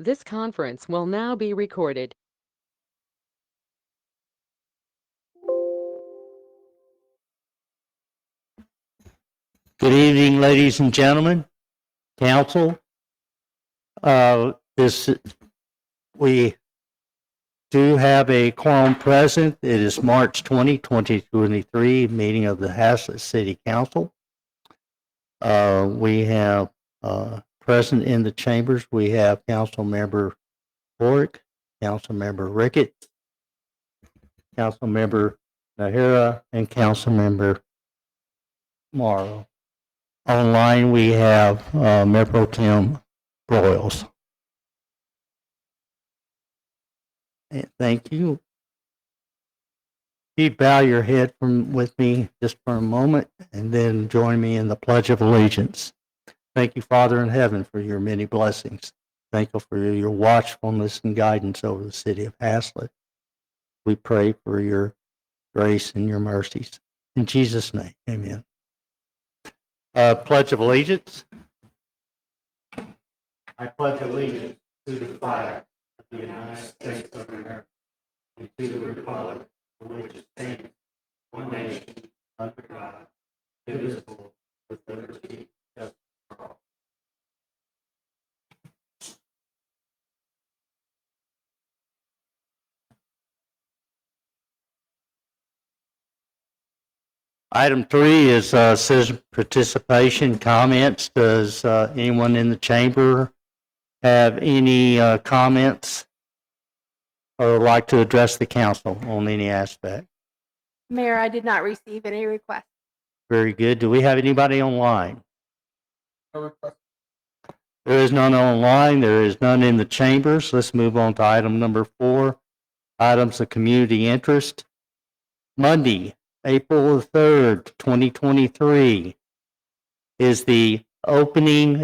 This conference will now be recorded. Good evening, ladies and gentlemen, council. We do have a quorum present. It is March 20, 2023, meeting of the Haslett City Council. We have present in the chambers, we have Council Member Borick, Council Member Rickett, Council Member Nahara, and Council Member Morrow. Online, we have Mayor Pro Tem Broyles. Thank you. You bow your head with me just for a moment and then join me in the Pledge of Allegiance. Thank you, Father in heaven, for your many blessings. Thank you for your watchfulness and guidance over the city of Haslett. We pray for your grace and your mercies. In Jesus' name, amen. Pledge of Allegiance. I pledge allegiance to the flag of the United States of America and to the republic for which it stands, one nation, under God, indivisible, with liberty and justice for all. Item 3 is citizen participation comments. Does anyone in the chamber have any comments or would like to address the council on any aspect? Mayor, I did not receive any requests. Very good. Do we have anybody online? There is none online. There is none in the chambers. Let's move on to item number 4, items of community interest. Monday, April the 3rd, 2023 is the opening,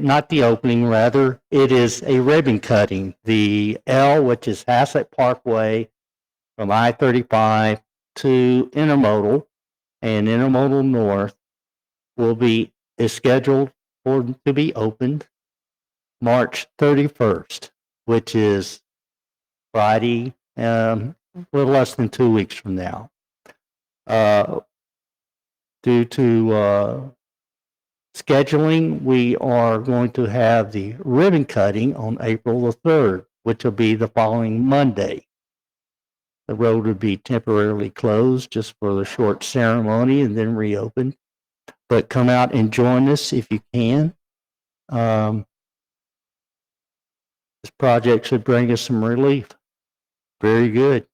not the opening, rather, it is a ribbon cutting. The L, which is Haslett Parkway from I-35 to Intermodal and Intermodal North is scheduled to be opened March 31st, which is Friday, a little less than 2 weeks from now. Due to scheduling, we are going to have the ribbon cutting on April the 3rd, which will be the following Monday. The road would be temporarily closed just for the short ceremony and then reopened. But come out and join us if you can. This project should bring us some relief. Very good.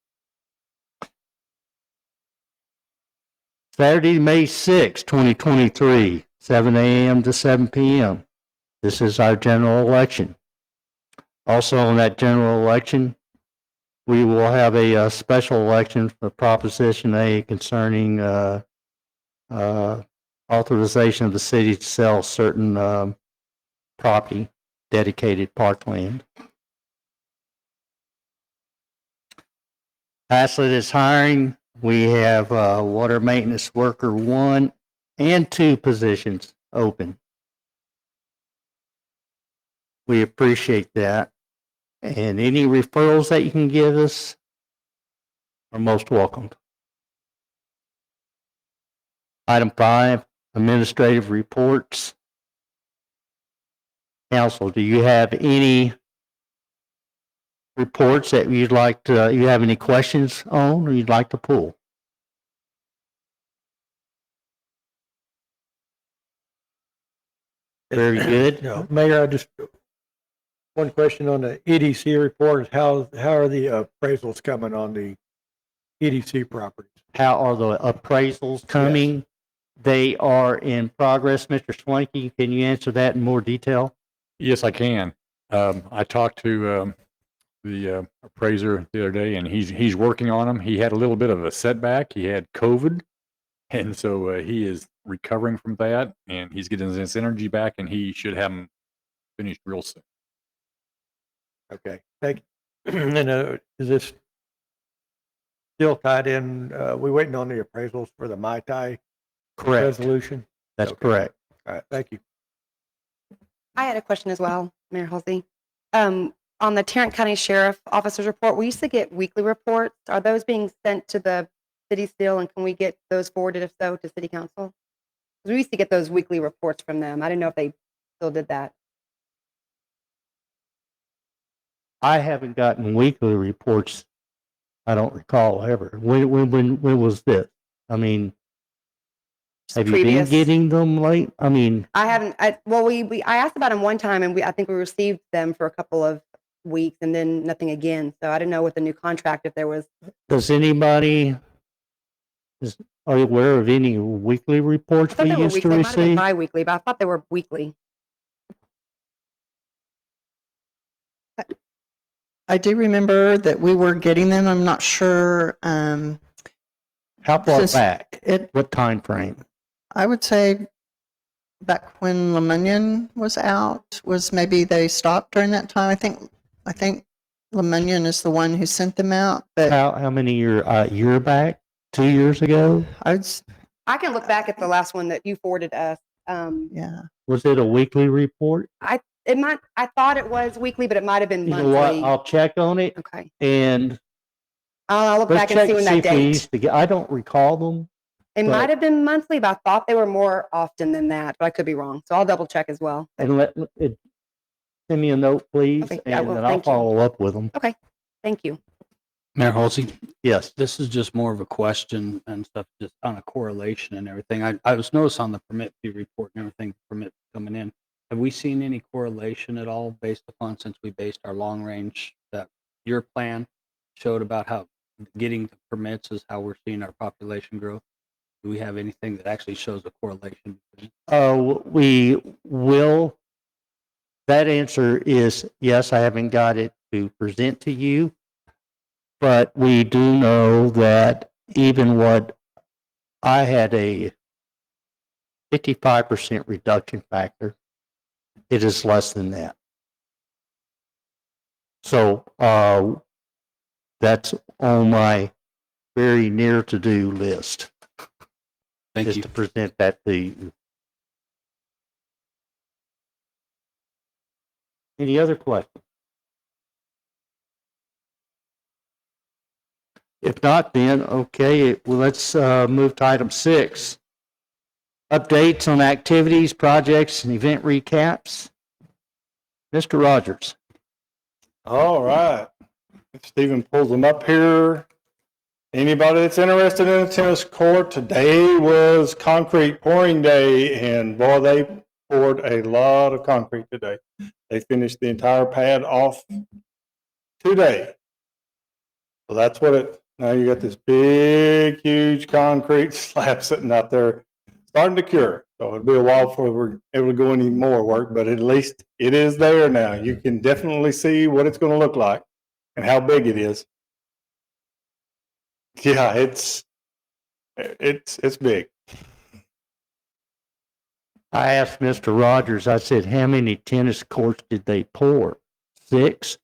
Saturday, May 6, 2023, 7 a.m. to 7 p.m. This is our general election. Also on that general election, we will have a special election for Proposition A concerning authorization of the city to sell certain property, dedicated parkland. Haslett is hiring. We have water maintenance worker 1 and 2 positions open. We appreciate that. And any referrals that you can give us are most welcomed. Item 5, administrative reports. Council, do you have any reports that you'd like to, you have any questions on or you'd like to pull? Very good. No, Mayor, I just, one question on the EDC report is how are the appraisals coming on the EDC properties? How are the appraisals coming? Yes. They are in progress. Mr. Swanky, can you answer that in more detail? Yes, I can. I talked to the appraiser the other day, and he's working on them. He had a little bit of a setback. He had COVID, and so he is recovering from that, and he's getting his energy back, and he should have them finished real soon. Okay, thank you. And is this still tied in? We waiting on the appraisals for the Mai Tai resolution? That's correct. All right, thank you. I had a question as well, Mayor Halsey. On the Tarrant County Sheriff Officer's report, we used to get weekly reports. Are those being sent to the city still, and can we get those forwarded, if so, to city council? 'Cause we used to get those weekly reports from them. I didn't know if they still did that. I haven't gotten weekly reports. I don't recall ever. When was this? I mean, have you been Previous. getting them late? I mean, I haven't, I asked about them one time, and I think we received them for a couple of weeks and then nothing again. So I didn't know with the new contract if there was. does anybody, are you aware of any weekly I reports thought we they were used to weekly. They might have been receive? bi-weekly, but I thought they were weekly. I do remember that we were getting them. I'm not sure. How far Since back? It, What time frame? I would say back when Lemunion was out, was maybe they stopped during that time. I think Lemunion is the one who sent them out, but How many year back? 2 years ago? I can look back at the last one that you forwarded us. Yeah. Was it a weekly report? I thought it was weekly, but it might have been You know what? monthly. I'll check on it Okay. and I'll look let's back and check see to when see that if we date. used to get, I don't recall them. It but- might have been monthly, but I thought they were more often than that, but I could be wrong. So I'll double check as well. And send me a note, please, Okay, I and will. then I'll Thank you. follow up with them. Thank you. Mayor Halsey, Yes. this is just more of a question and stuff, just on a correlation and everything. I was noticed on the permit fee report and everything, permit coming in. Have we seen any correlation at all based upon, since we based our long range, that your plan showed about how getting the permits is how we're seeing our population growth? Do we have anything that actually shows a correlation? We will. That answer is yes. I haven't got it to present to you, but we do know that even what I had a 55% reduction factor, it is less than that. So that's on my very near to do list. Thank is you. to present that to you. Any other questions? If not, then, okay, well, let's move to item 6. Updates on activities, projects, and event recaps. Mr. Rogers. All right. If Stephen pulls them up here. Anybody that's interested in a tennis court, today was concrete pouring day, and boy, they poured a lot of concrete today. They finished the entire pad off today. So that's what now you got this big, huge concrete slab sitting out there starting to cure. So it'll be a while before we're able to go any more work, but at least it is there now. You can definitely see what it's going to look like and how big it is. Yeah, it's big. I asked Mr. Rogers, I said, how many tennis courts did they pour? 6?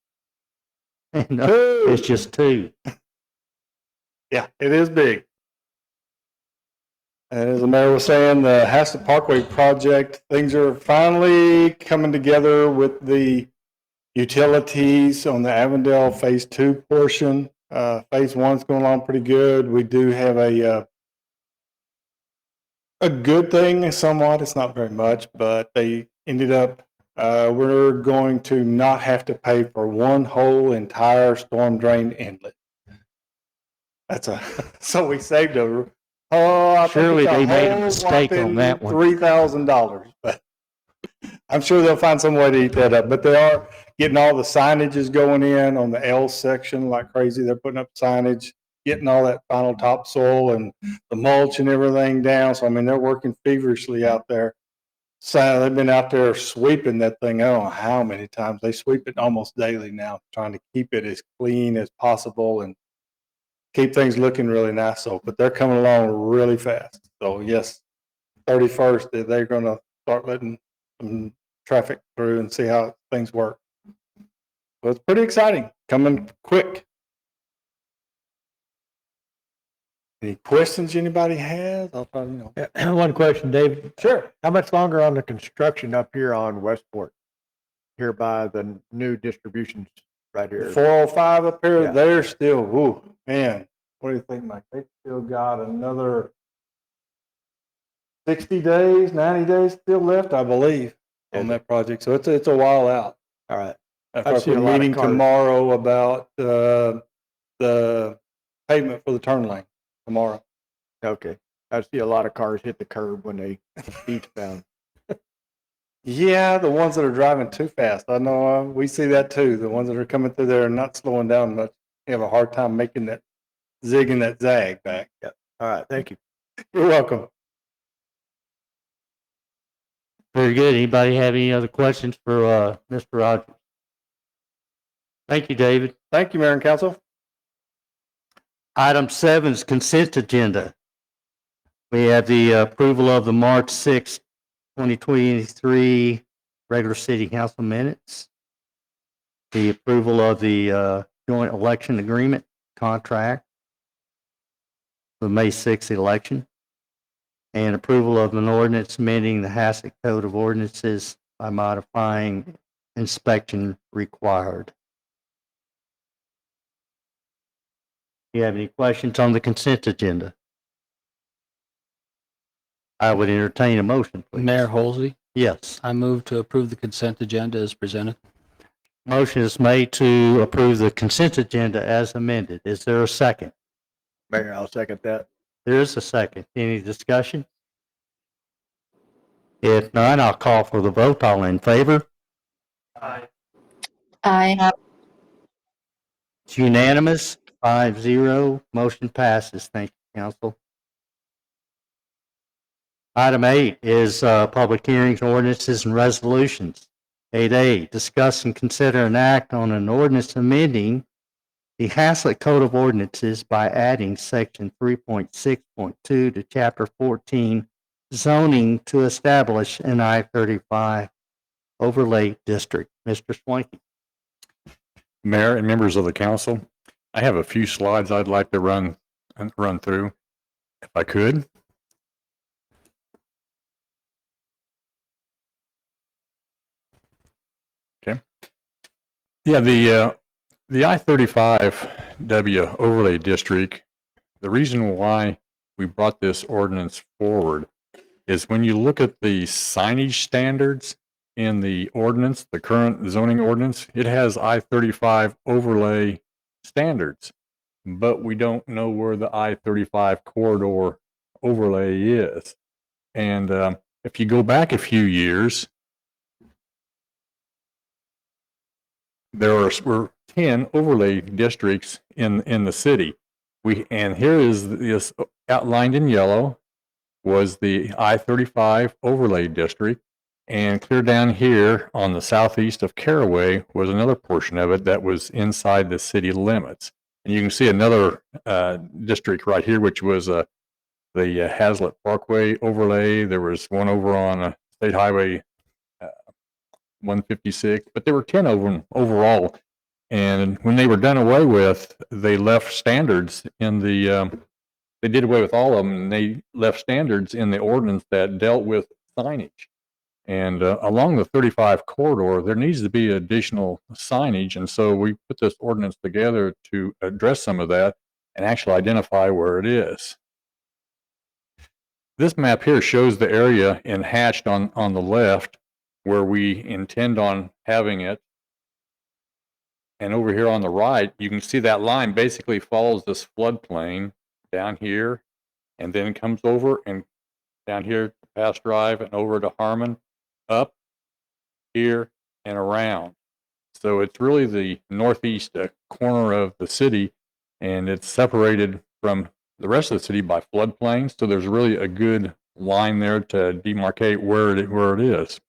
And it's just 2. Yeah, it is big. And as the mayor was saying, the Hassett Parkway project, things are finally coming together with the utilities on the Avondale Phase 2 portion. Phase 1's going along pretty good. We do have a good thing somewhat. It's not very much, but they ended up, we're going to not have to pay for one whole entire storm drain inlet. So we saved over. Oh, I Surely think it's they made a whole mistake on whopping that one. $3,000, but I'm sure they'll find some way to eat that up. But they are getting all the signages going in on the L section like crazy. They're putting up signage, getting all that final topsoil and the mulch and everything down. So, I mean, they're working feverishly out there. So they've been out there sweeping that thing. I don't know how many times. They sweep it almost daily now, trying to keep it as clean as possible and keep things looking really nice. So, but they're coming along really fast. So yes, 31st, they're going to start letting some traffic through and see how things work. So it's pretty exciting, coming quick. Any questions anybody has? I'll try to, One question, Dave. Sure. How much longer on the construction up here on Westport? here by the new distributions right here. 405 up here, Yeah. they're still, whoo, man, what do you think, Mike? They still got another 60 days, 90 days still left, I believe, on Is it? that project. So it's a while out. All right. I've I've seen got a a lot of meeting cars. tomorrow about the pavement for the turn lane tomorrow. Okay. I see a lot of cars hit the curb when they eastbound. Yeah, the ones that are driving too fast. I know we see that too. The ones that are coming through there and not slowing down much. They have a hard time making that zig and that zag back. All right. Thank you. You're welcome. Very good. Anybody have any other questions for Mr. Rogers? Thank you, David. Thank you, Mayor and Council. Item 7 is consent agenda. We have the approval of the March 6, 2023 regular city council minutes, the approval of the joint election agreement contract, the May 6th election, and approval of an ordinance amending the Haslet Code of Ordinances by modifying inspection required. Do you have any questions on the consent agenda? I would entertain a motion, please. Mayor Holsey, Yes. I move to approve the consent agenda as presented. Motion is made to approve the consent agenda as amended. Is there a second? Mayor, I'll second that. There is a second. Any discussion? If not, I'll call for the vote. All in favor? Aye. It's unanimous, 5-0. Motion passes. Thank you, council. Item 8 is public hearings, ordinances, and resolutions. 8A, discuss and consider an act on an ordinance amending the Haslet Code of Ordinances by adding section 3.6.2 to chapter 14, zoning to establish an I-35 overlay district. Mr. Swanky. Mayor and members of the council, I have a few slides I'd like to run through, if I could. Okay. Yeah, the I-35W overlay district, the reason why we brought this ordinance forward is when you look at the signage standards in the ordinance, the current zoning ordinance, it has I-35 overlay standards, but we don't know where the I-35 corridor overlay is. And if you go back a few years, were 10 overlay districts in the city. And here is this outlined in yellow was the I-35 overlay district, and clear down here on the southeast of Caraway was another portion of it that was inside the city limits. And you can see another district right here, which was the Haslet Parkway overlay. There was one over on State Highway 156, but there were 10 overall. And when they were done away with, they left standards in the, they did away with all of them, and they left standards in the ordinance that dealt with signage. And along the 35 corridor, there needs to be additional signage. And so we put this ordinance together to address some of that and actually identify where it is. This map here shows the area in hatched on the left where we intend on having it. And over here on the right, you can see that line basically follows this floodplain down here and then comes over and down here to Pass Drive and over to Harmon, up here and around. So it's really the northeast corner of the city, and it's separated from the rest of the city by floodplains. So there's really a good line there to demarcate where it is.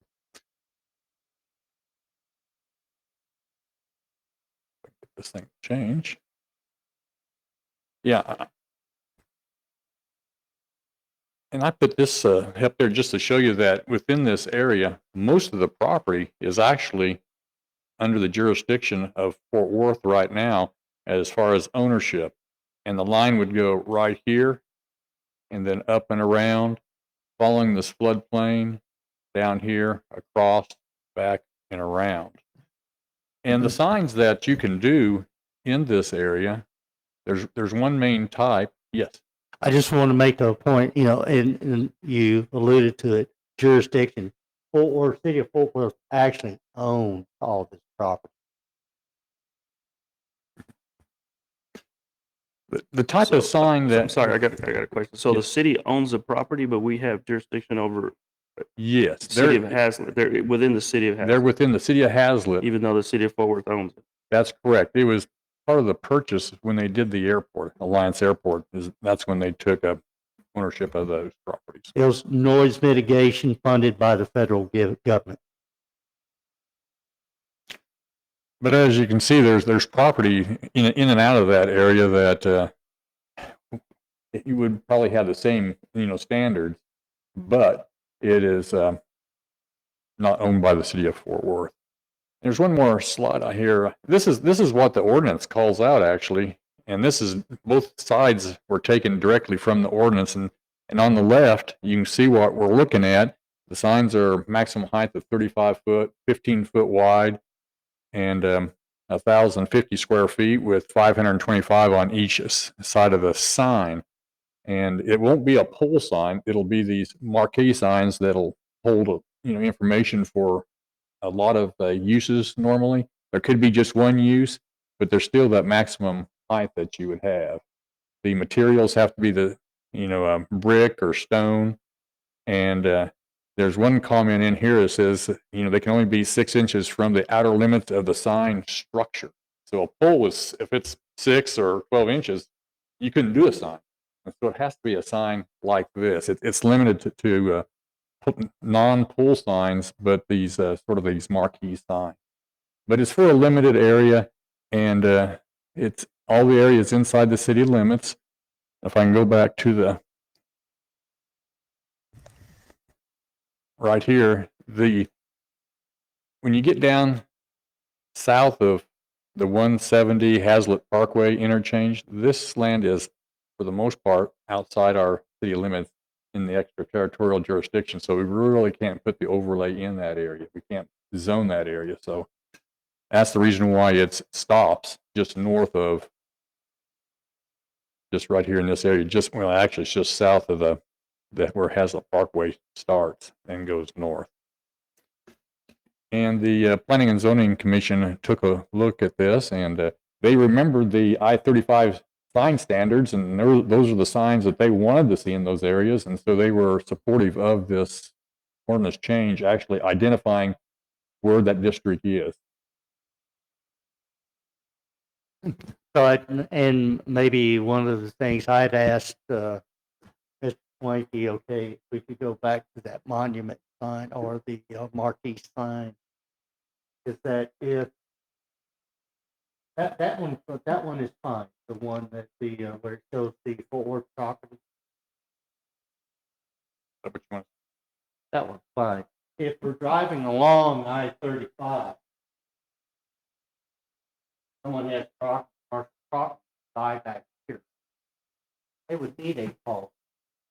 This thing change. Yeah. And I put this up there just to show you that within this area, most of the property is actually under the jurisdiction of Fort Worth right now as far as ownership. And the line would go right here and then up and around, following this floodplain, down here, across, back and around. And the signs that you can do in this area, there's one main type. Yes. I just want to make a point, and you alluded to it, jurisdiction. Fort Worth, City of Fort Worth actually owns all this property. The type of sign that. I'm sorry, I got a question. So the Yes. city owns the property, but we have jurisdiction over Yes, city of Hazlet. They're within the city of they're Hazlet, within the city of Hazlet. even though the city of Fort Worth owns it. That's correct. It was part of the purchase when they did the airport, Alliance Airport. That's when they took up ownership of those properties. It was noise mitigation funded by the federal government. But as you can see, there's property in and out of that area that you would probably have the same standards, but it is not owned by the city of Fort Worth. There's one more slide I hear. This is what the ordinance calls out actually, and this is both sides were taken directly from the ordinance, and on the left you can see what we're looking at. The signs are maximum height of 35 foot, 15 foot wide, and 1,050 square feet with 525 on each side of the sign. And it won't be a pole sign. It'll be these marquee signs that'll hold information for a lot of uses normally. There could be just one use, but there's still that maximum height that you would have. The materials have to be the brick or stone, and there's one comment in here that says they can only be 6 inches from the outer limits of the sign structure. So a pole is, if it's 6 or 12 inches, you couldn't do a sign. And so it has to be a sign like this. It's limited to non-pole signs, but these sort of these marquee signs. But it's for a limited area, and it's all the areas inside the city limits. If I can go back to the right here, when you get down south of the 170 Hazlet Parkway interchange, this land is, for the most part, outside our city limits in the extraterritorial jurisdiction. So we really can't put the overlay in that area. We can't zone that area. So that's the reason why it stops just north of, just right here in this area. Actually, it's just south of where Hazlet Parkway starts and goes north. And the Planning and Zoning Commission took a look at this, and they remembered the I-35 sign standards, and those are the signs that they wanted to see in those areas, and so they were supportive of this ordinance change, actually identifying where that district is. So, and maybe one of the things I'd asked Mr. Swanky, okay, if we could go back to that monument sign or the marquee sign, is that if that one is fine, the one that where it shows the Fort Worth property, Which one? that one's fine. If we're driving along I-35, someone has property die back here, they would need a pole,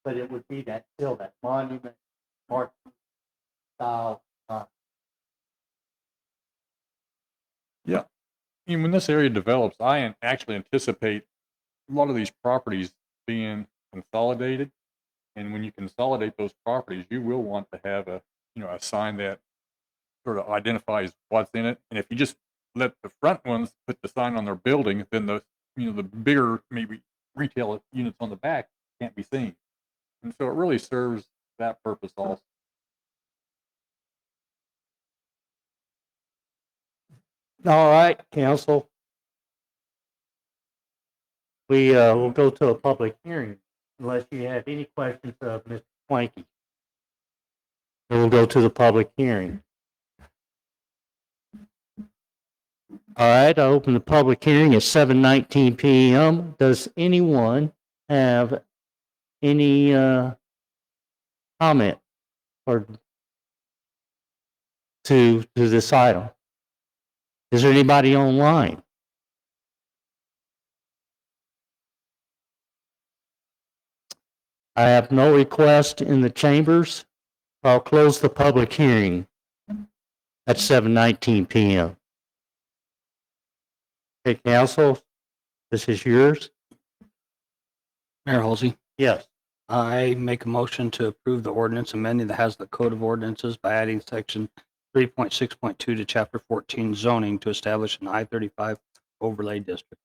but it would be that monument marquee style. Yeah. When this area develops, I actually anticipate a lot of these properties being consolidated. And when you consolidate those properties, you will want to have a sign that sort of identifies what's in it. And if you just let the front ones put the sign on their building, then the bigger maybe retail units on the back can't be seen. And so it really serves that purpose also. All right, council. We will go to a public hearing unless you have any questions of Mr. Swanky. Then we'll go to the public hearing. All right, I open the public hearing at 7:19 p.m. Does anyone have any comment or to this item? Is there anybody online? I have no request in the chambers. I'll close the public hearing. at 7:19 PM. Okay, council, this is yours? Mayor Halsey, Yes. I make a motion to approve the ordinance amending the Hazlet Code of Ordinances by adding section 3.6.2 to chapter 14 zoning to establish an I-35 overlay district.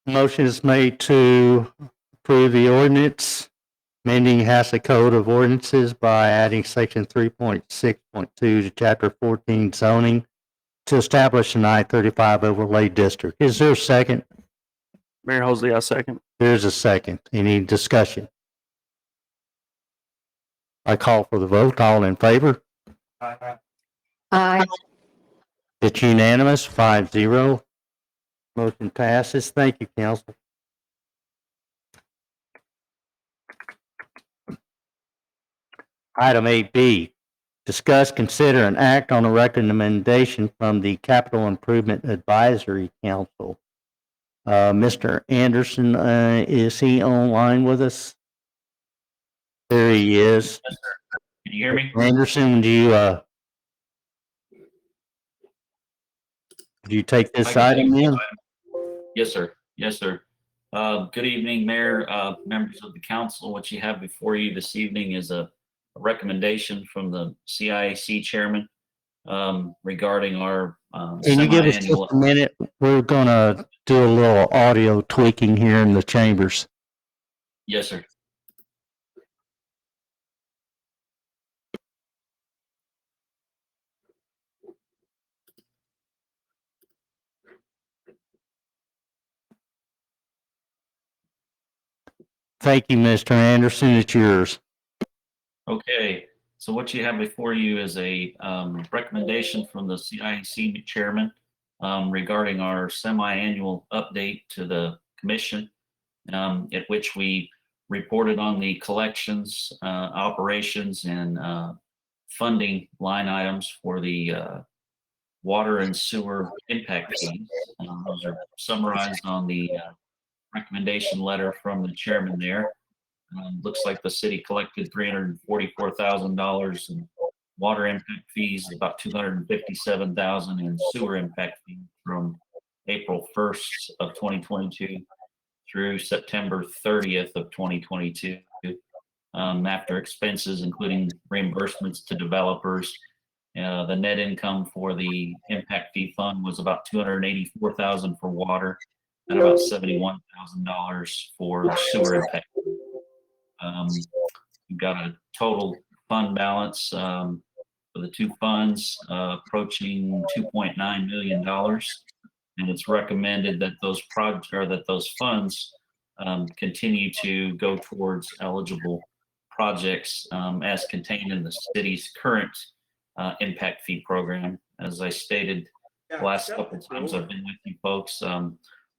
Motion is made to approve the ordinance amending Hazlet Code of Ordinances by adding section 3.6.2 to chapter 14 zoning to establish an I-35 overlay district. Is there a second? Mayor Holsey, I second. There's a second. Any discussion? I call for the vote. All in favor? Aye. It's unanimous, 5-0. Motion passes. Thank you, council. Item 8B, discuss, consider, and act on a recommendation from the Capital Improvement Advisory Council. Mr. Anderson, is he online with us? There he is. Can you hear me? Anderson, do you take this I can item take in? this item. Yes, sir. Yes, sir. Good evening, Mayor, members of the council. What you have before you this evening is a recommendation from the CIAC chairman regarding our Can you give us just semi-annual. a minute? We're gonna do a little audio tweaking here in the chambers. Yes, sir. Thank you, Mr. Anderson. It's yours. Okay, so what you have before you is a recommendation from the CIAC chairman regarding our semi-annual update to the commission, at which we reported on the collections, operations, and funding line items for the water and sewer impact fees. Those are summarized on the recommendation letter from the chairman there. Looks like the city collected $344,000 in water impact fees, about $257,000 in sewer impact fees from April 1st of 2022 through September 30th of 2022. After expenses, including reimbursements to developers, the net income for the impact fee fund was about $284,000 for water and about $71,000 for the sewer impact. We've got a total fund balance for the two funds approaching $2.9 million, and it's recommended that those those funds continue to go towards eligible projects as contained in the city's current impact fee program. As I stated the last couple of times I've been with you folks,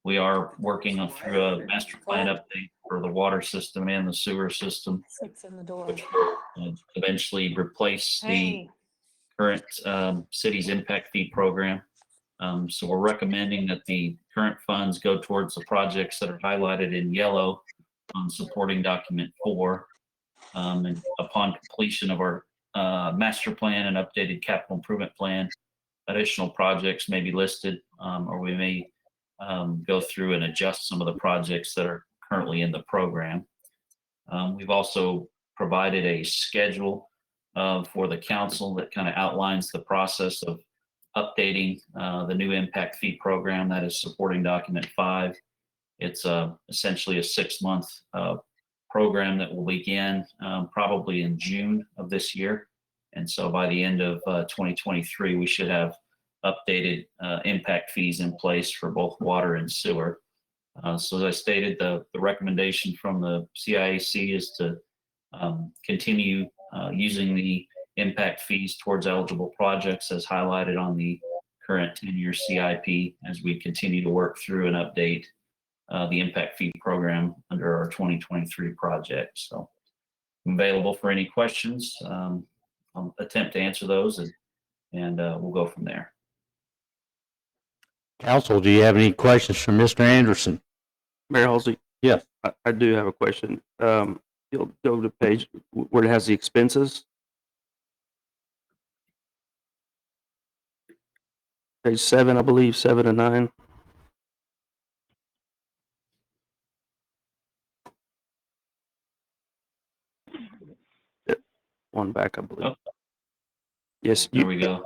we are working through a master plan update for the water system and the sewer system, which will eventually replace the current city's impact fee program. So we're recommending that the current funds go towards the projects that are highlighted in yellow on supporting document 4. And upon completion of our master plan and updated capital improvement plan, additional projects may be listed, or we may go through and adjust some of the projects that are currently in the program. We've also provided a schedule for the council that kind of outlines the process of updating the new impact fee program that is supporting document 5. It's essentially a 6-month program that will begin probably in June of this year. And so by the end of 2023, we should have updated impact fees in place for both water and sewer. So as I stated, the recommendation from the CIAC is to continue using the impact fees towards eligible projects as highlighted on the current 10-year CIP as we continue to work through and update the impact fee program under our 2023 project. So I'm available for any questions. I'll attempt to answer those and we'll go from there. Council, do you have any questions for Mr. Anderson? Mayor Halsey? Yes. I do have a question. You'll go to page where it has the expenses. Page 7, I believe, 7 and 9. Yep, one back, I believe. Oh. Yes, There we go.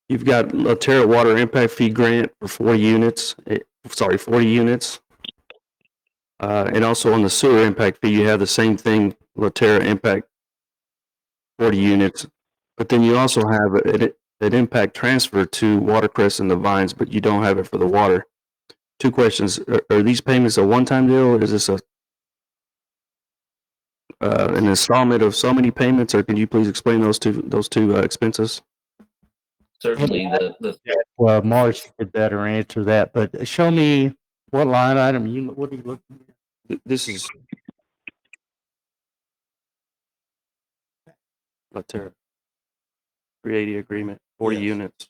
you've got Laterra Water Impact Fee Grant for 40 units. 40 units. And also on the sewer impact fee, you have the same thing, Laterra Impact 40 units. But then you also have an impact transfer to Watercrest and the Vines, but you don't have it for the water. Two questions. Are these payments a one-time deal, or is this an installment of so many payments, or can you please explain those two expenses? Certainly, the Well, Marsh could better answer that, but show me what line item what are you looking at? This is Laterra 380 agreement, 40 Yes. units,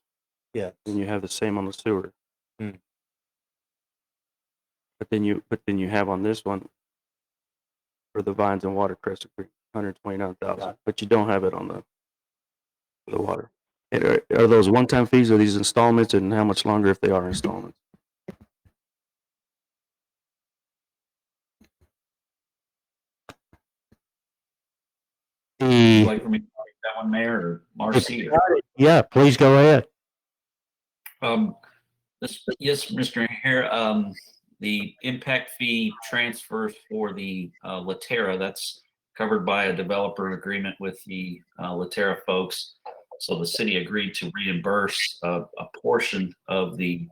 Yeah. and you have the same on the sewer. Hmm. But then you have on this one for the Vines and Watercrest agreement, 129,000, but you don't have it on the water. And are those one-time fees, or these installments, and how much longer if they are installments? would you The, like for me to take that one, Mayor, or Marcy? yeah, please go ahead. Yes, Mr. Hare, the impact fee transfers for the Laterra, that's covered by a developer agreement with the Laterra folks. So the city agreed to reimburse a portion of the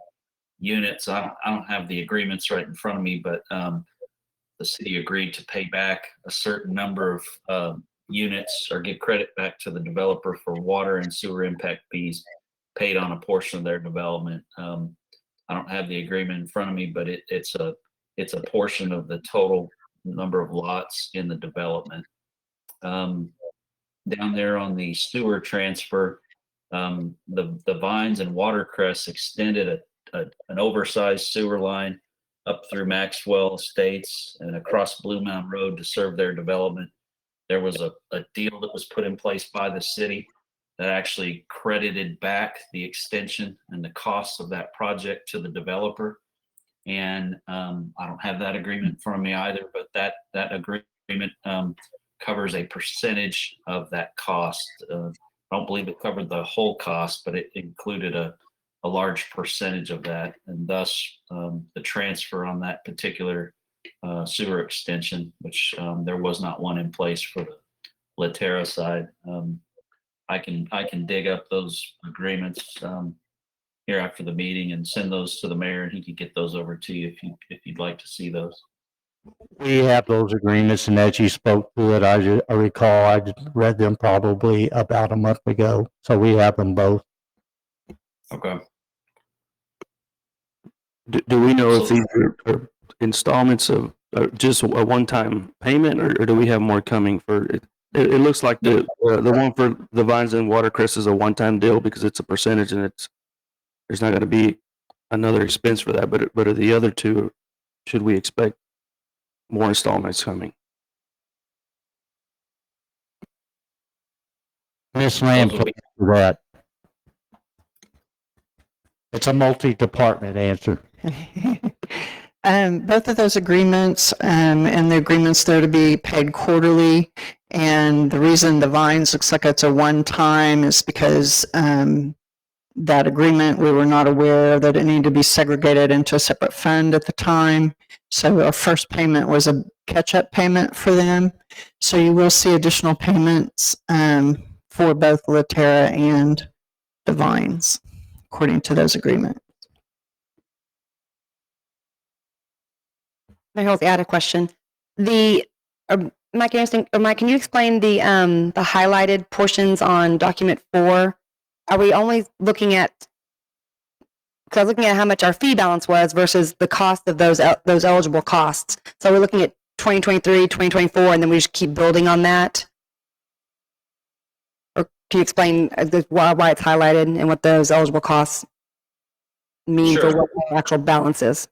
units. I don't have the agreements right in front of me, but the city agreed to pay back a certain number of units or give credit back to the developer for water and sewer impact fees paid on a portion of their development. I don't have the agreement in front of me, but it's a portion of the total number of lots in the development. Down there on the sewer transfer, the Vines and Watercrest extended an oversized sewer line up through Maxwell Estates and across Blue Mountain Road to serve their development. There was a deal that was put in place by the city that actually credited back the extension and the cost of that project to the developer. And I don't have that agreement in front of me either, but that agreement covers a percentage of that cost. I don't believe it covered the whole cost, but it included a large percentage of that. And thus the transfer on that particular sewer extension, which there was not one in place for the Laterra side. I can dig up those agreements here after the meeting and send those to the mayor, and he can get those over to you if you'd like to see those. We have those agreements, and as you spoke to it, I recall I just read them probably about a month ago, so we have them both. Okay. Do we know if So- these are installments of just a one-time payment, or do we have more coming for it? It looks like the one for the Vines and Watercrest is a one-time deal because it's a percentage and there's not going to be another expense for that. But are the other two, should we expect more installments coming? Ms. Lamb, Those will be- please do that. It's a multi-department answer. Both of those agreements, and the agreements there to be paid quarterly. And the reason the Vines looks like it's a one-time is because that agreement, we were not aware that it needed to be segregated into a separate fund at the time. So our first payment was a catch-up payment for them. So you will see additional payments for both Laterra and the Vines, according to those agreements. Mayor Halsey, I had a question. Mike, can you explain the highlighted portions on document 4? Are we only looking at, because I was looking at how much our fee balance was versus the cost of those eligible costs. So we're looking at 2023, 2024, and then we just keep building on that? Or can you explain why it's highlighted and what those eligible costs mean for Sure. what the actual balance is?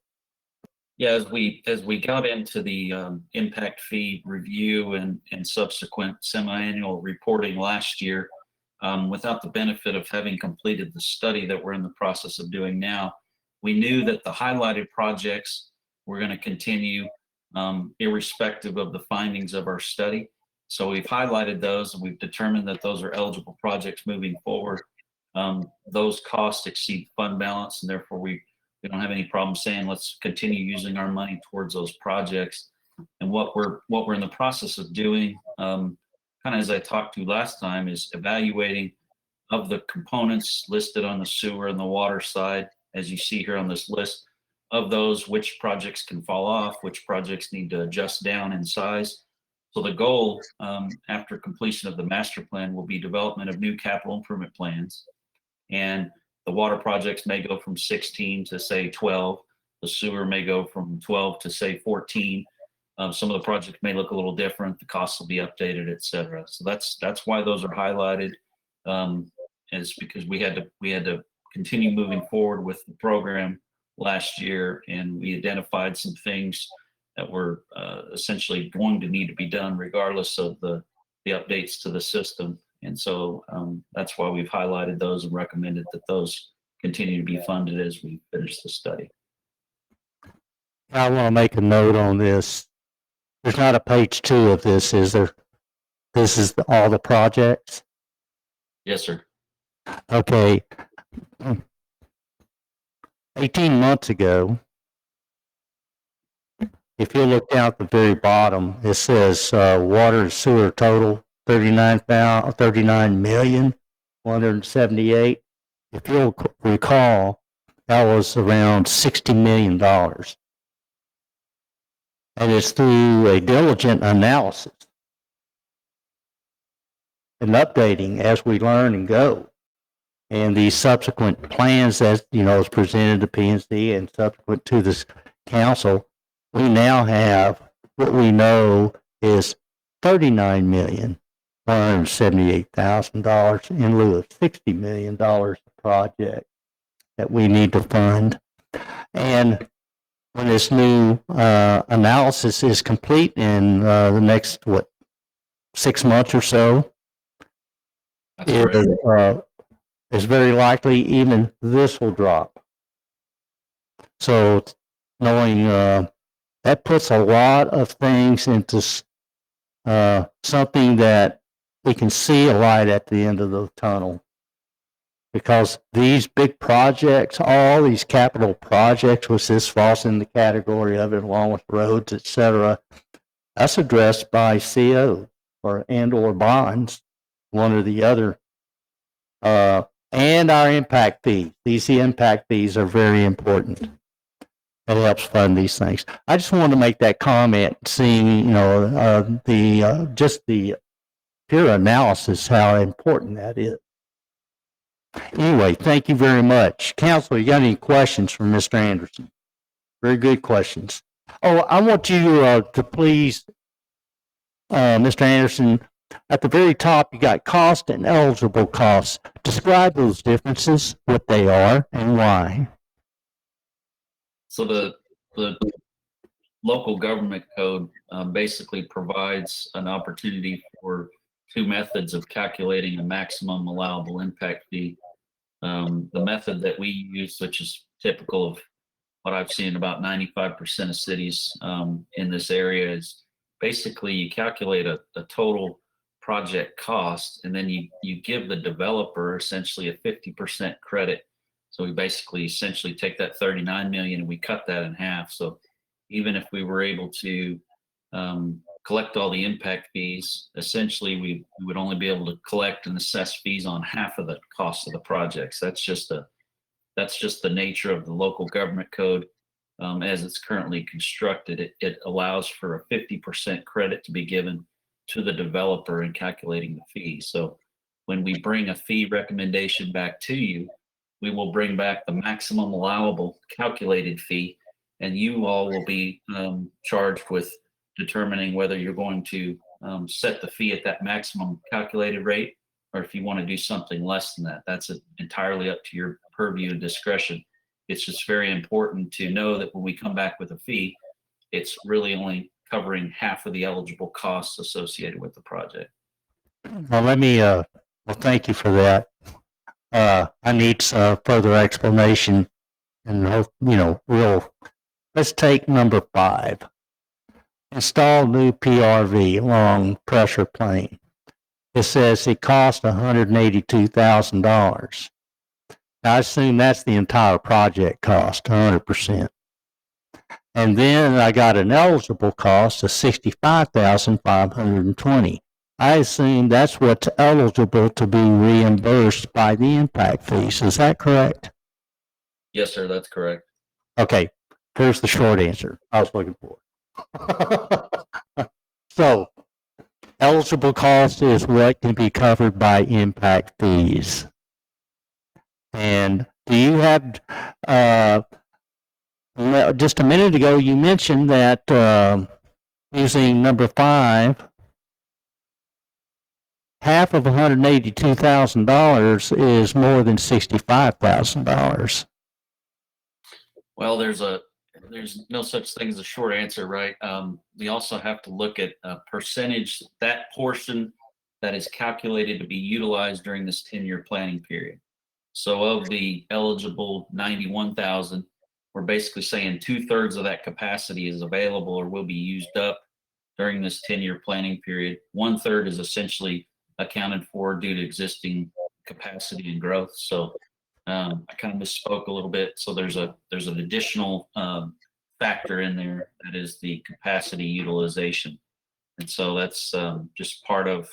Yeah, as we got into the impact fee review and subsequent semi-annual reporting last year, without the benefit of having completed the study that we're in the process of doing now, we knew that the highlighted projects were going to continue irrespective of the findings of our study. So we've highlighted those and we've determined that those are eligible projects moving forward. Those costs exceed fund balance, and therefore we don't have any problem saying let's continue using our money towards those projects. And what we're in the process of doing, kind of as I talked to last time, is evaluating of the components listed on the sewer and the water side, as you see here on this list, of those, which projects can fall off, which projects need to adjust down in size. So the goal after completion of the master plan will be development of new capital improvement plans. And the water projects may go from 16 to say 12. The sewer may go from 12 to say 14. Some of the projects may look a little different. The costs will be updated, et cetera. So that's why those are highlighted. Is because we had to continue moving forward with the program last year, and we identified some things that were essentially going to need to be done regardless of the updates to the system. And so that's why we've highlighted those and recommended that those continue to be funded as we finish the study. I want to make a note on this. There's not a page 2 of this, is there? This is all the projects? Yes, sir. Okay. 18 months ago, if you look down at the very bottom, it says water and sewer total 39,178. If you'll recall, that was around $60 million. And it's through a diligent analysis and updating as we learn and go. And these subsequent plans, as you know, is presented to PNC and subsequent to this council, we now have what we know is $39,178,000 in lieu of $60 million project that we need to fund. And when this new analysis is complete in the next, 6 months or so, That's correct. it's very likely even this will drop. So knowing that puts a lot of things into something that we can see a light at the end of the tunnel. Because these big projects, all these capital projects, which this falls in the category of it, along with roads, et cetera, that's addressed by CO or bonds, one or the other. And our impact fees. These impact fees are very important. It helps fund these things. I just wanted to make that comment, seeing, just the pure analysis, how important that is. Anyway, thank you very much. Council, you got any questions for Mr. Anderson? Very good questions. Oh, I want you to please, Mr. Anderson, at the very top, you got cost and eligible costs. Describe those differences, what they are, and why. So the local government code basically provides an opportunity for two methods of calculating a maximum allowable impact fee. The method that we use, which is typical of what I've seen about 95% of cities in this area, is basically you calculate a total project cost, and then you give the developer essentially a 50% credit. So we basically essentially take that 39 million and we cut that in half. So even if we were able to collect all the impact fees, essentially we would only be able to collect and assess fees on half of the cost of the projects. That's just the nature of the local government code as it's currently constructed. It allows for a 50% credit to be given to the developer in calculating the fee. So when we bring a fee recommendation back to you, we will bring back the maximum allowable calculated fee, and you all will be charged with determining whether you're going to set the fee at that maximum calculated rate, or if you want to do something less than that. That's entirely up to your purview and discretion. It's just very important to know that when we come back with a fee, it's really only covering half of the eligible costs associated with the project. Well, let me Well, thank you for that. I need some further explanation and, let's take number 5. Install new PRV, long pressure plane. It says it cost $182,000. I assume that's the entire project cost, 100%. And then I got an eligible cost of $65,520. I assume that's what's eligible to be reimbursed by the impact fees. Is that correct? Yes, sir, that's correct. Okay, here's the short answer I was looking for. So, eligible cost is what can be covered by impact fees. And do you have, just a minute ago, you mentioned that using number 5, half of $182,000 is more than $65,000. Well, there's no such thing as a short answer, right? We also have to look at a percentage, that portion that is calculated to be utilized during this 10-year planning period. So of the eligible 91,000, we're basically saying 2/3 of that capacity is available or will be used up during this 10-year planning period. 1/3 is essentially accounted for due to existing capacity and growth. So I kind of misspoke a little bit. So there's an additional factor in there that is the capacity utilization. And so that's just part of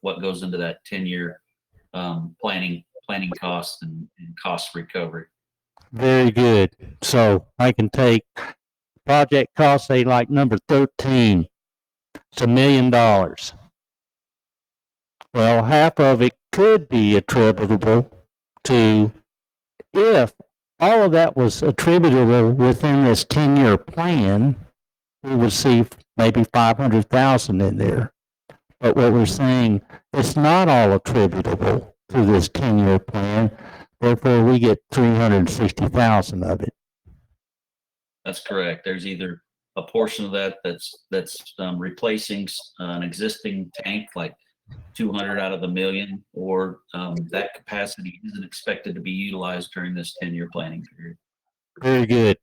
what goes into that 10-year planning cost and cost recovery. Very good. So I can take project cost, say like number 13, it's $1 million. Well, half of it could be attributable to, if all of that was attributable within this 10-year plan, we would see maybe 500,000 in there. But what we're saying, it's not all attributable to this 10-year plan. Therefore, we get 360,000 of it. That's correct. There's either a portion of that that's replacing an existing tank, like 200 out of the million, or that capacity isn't expected to be utilized during this 10-year planning period. Very good.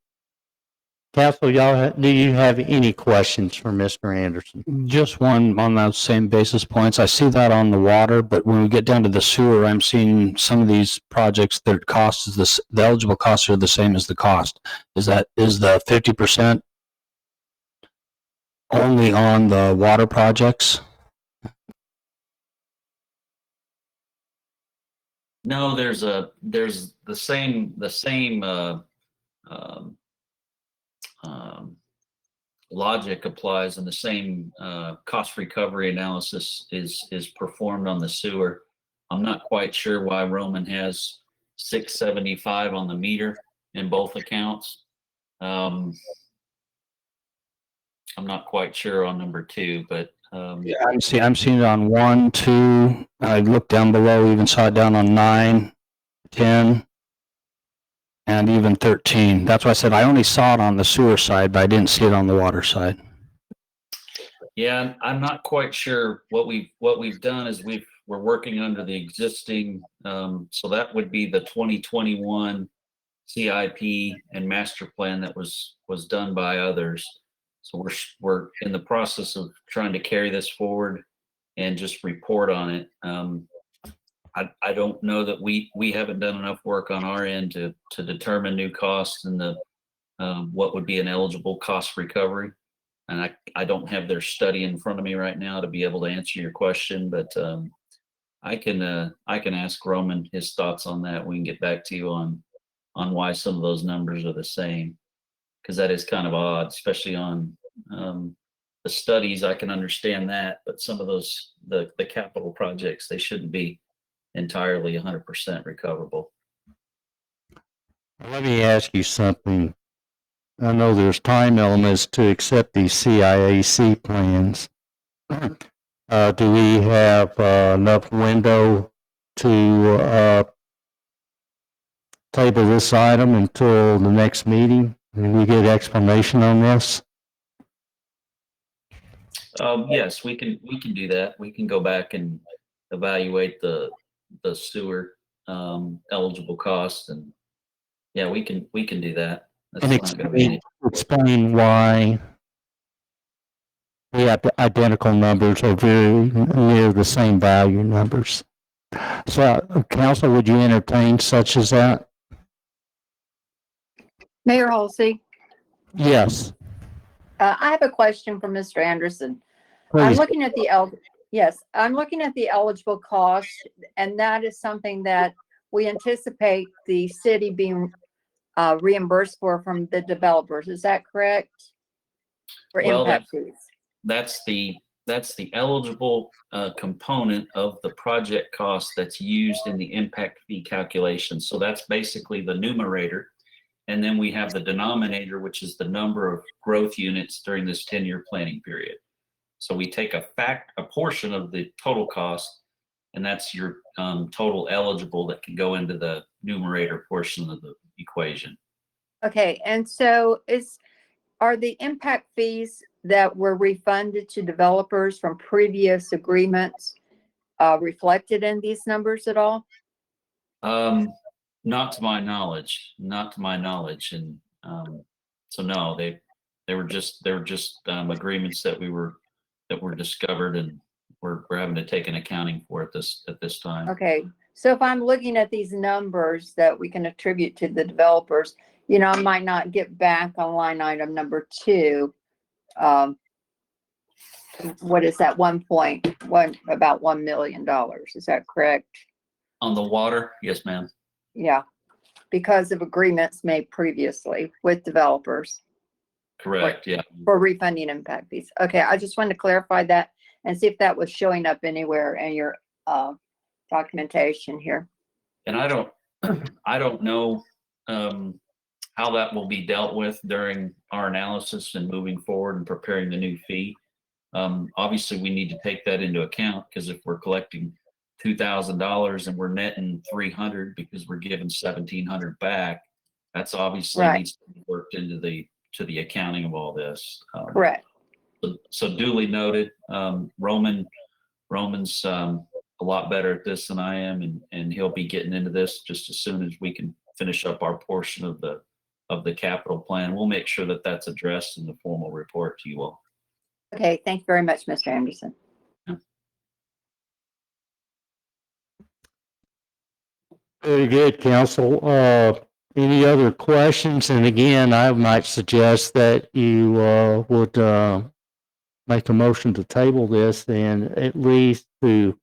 Council, do you have any questions for Mr. Anderson? Just one on those same basis points. I see that on the water, but when we get down to the sewer, I'm seeing some of these projects, their cost is the eligible costs are the same as the cost. Is the 50% only on the water projects? No, there's the same logic applies, and the same cost recovery analysis is performed on the sewer. I'm not quite sure why Roman has 675 on the meter in both accounts. I'm not quite sure on number 2, but Yeah, I'm seeing it on 1, 2. I looked down below, even saw it down on 9, 10, and even 13. That's why I said I only saw it on the sewer side, but I didn't see it on the water side. yeah, I'm not quite sure. What we've done is we're working under the existing, so that would be the 2021 CIP and master plan that was done by others. So we're in the process of trying to carry this forward and just report on it. I don't know that we haven't done enough work on our end to determine new costs and what would be an eligible cost recovery. And I don't have their study in front of me right now to be able to answer your question, but I can ask Roman his thoughts on that. We can get back to you on why some of those numbers are the same, because that is kind of odd, especially on the studies. I can understand that, but some of those the capital projects, they shouldn't be entirely 100% recoverable. Let me ask you something. I know there's time elements to accept these CIAC plans. Do we have enough window to table this item until the next meeting? Can we get explanation on this? Yes, we can do that. We can go back and evaluate the the sewer eligible cost. And yeah, we can do that. That's And not gonna be any. explain why the identical numbers are very near the same value numbers. So, council, would you entertain such as that? Mayor Halsey, Yes, I have a question for Mr. Anderson. I'm please. looking at I'm looking at the eligible cost, and that is something that we anticipate the city being reimbursed for from the developers. Is that correct? For Well, impact fees? That's the eligible component of the project cost that's used in the impact fee calculation. So that's basically the numerator. And then we have the denominator, which is the number of growth units during this 10-year planning period. So we take a portion of the total cost, and that's your total eligible that can go into the numerator portion of the equation. Okay, and so are the impact fees that were refunded to developers from previous agreements reflected in these numbers at all? Not to my knowledge, and so no, they were just agreements that were discovered, and we're having to take an accounting for at this time. Okay, so if I'm looking at these numbers that we can attribute to the developers, I might not get back on line item number 2. What is that? About $1 million. Is that correct? On the water, yes, ma'am. Yeah, because of agreements made previously with developers Correct. Yeah. for refunding impact fees. Okay, I just wanted to clarify that and see if that was showing up anywhere in your documentation here. And I don't know how that will be dealt with during our analysis and moving forward and preparing the new fee. Obviously, we need to take that into account, because if we're collecting $2,000 and we're netting $300 because we're giving $1,700 back, that's obviously Right. needs to be worked into the accounting of all this. Correct. So duly noted. Roman's a lot better at this than I am, and he'll be getting into this just as soon as we can finish up our portion of the capital plan. We'll make sure that that's addressed in the formal report to you all. Okay, thank you very much, Mr. Anderson. Very good, council. Any other questions? And again, I might suggest that you would make a motion to table this, and at least you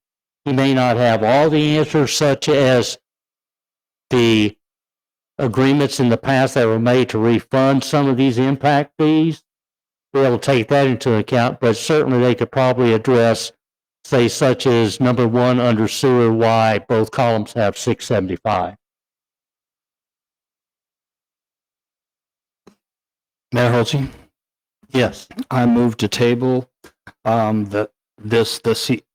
may not have all the answers, such as the agreements in the past that were made to refund some of these impact fees. They'll take that into account, but certainly they could probably address, say, such as number 1 under sewer, why both columns have 675. Mayor Holsey, Yes. I move to table the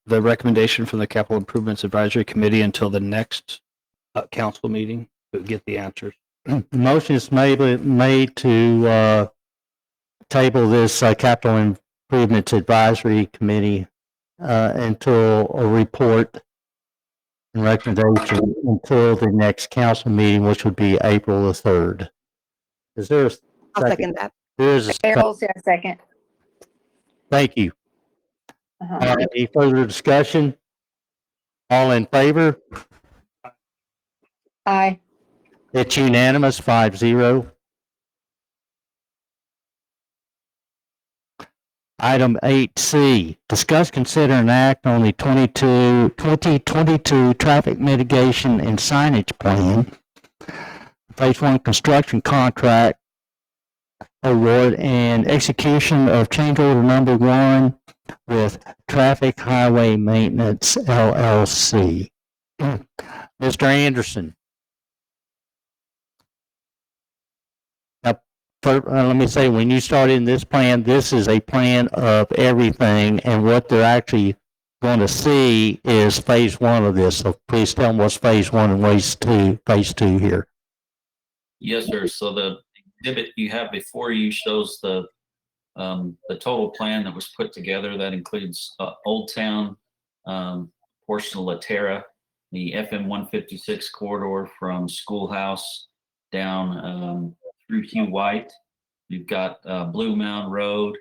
recommendation from the Capital Improvements Advisory Committee until the next council meeting to get the answers. The motion is made to table this Capital Improvements Advisory Committee until a report and recommendation until the next council meeting, which would be April the 3rd. Is there a I'll second that. There is a Mayor Halsey, a second. Thank you. Uh-huh. Any further discussion? All in favor? Aye. It's unanimous, 5-0. Item 8C, discuss, consider, and act on the 2022 traffic mitigation and signage plan, Phase 1 construction contract award and execution of change order number 1 with Traffic Highway Maintenance LLC. Mr. Anderson. Let me say, when you start in this plan, this is a plan of everything, and what they're actually going to see is phase 1 of this. So please tell them what's phase 1 and phase 2 here. Yes, sir. So the exhibit you have before you shows the total plan that was put together. That includes Old Town, portion of Laterra, the FM 156 corridor from Schoolhouse down through Hugh White. You've got Blue Mound Road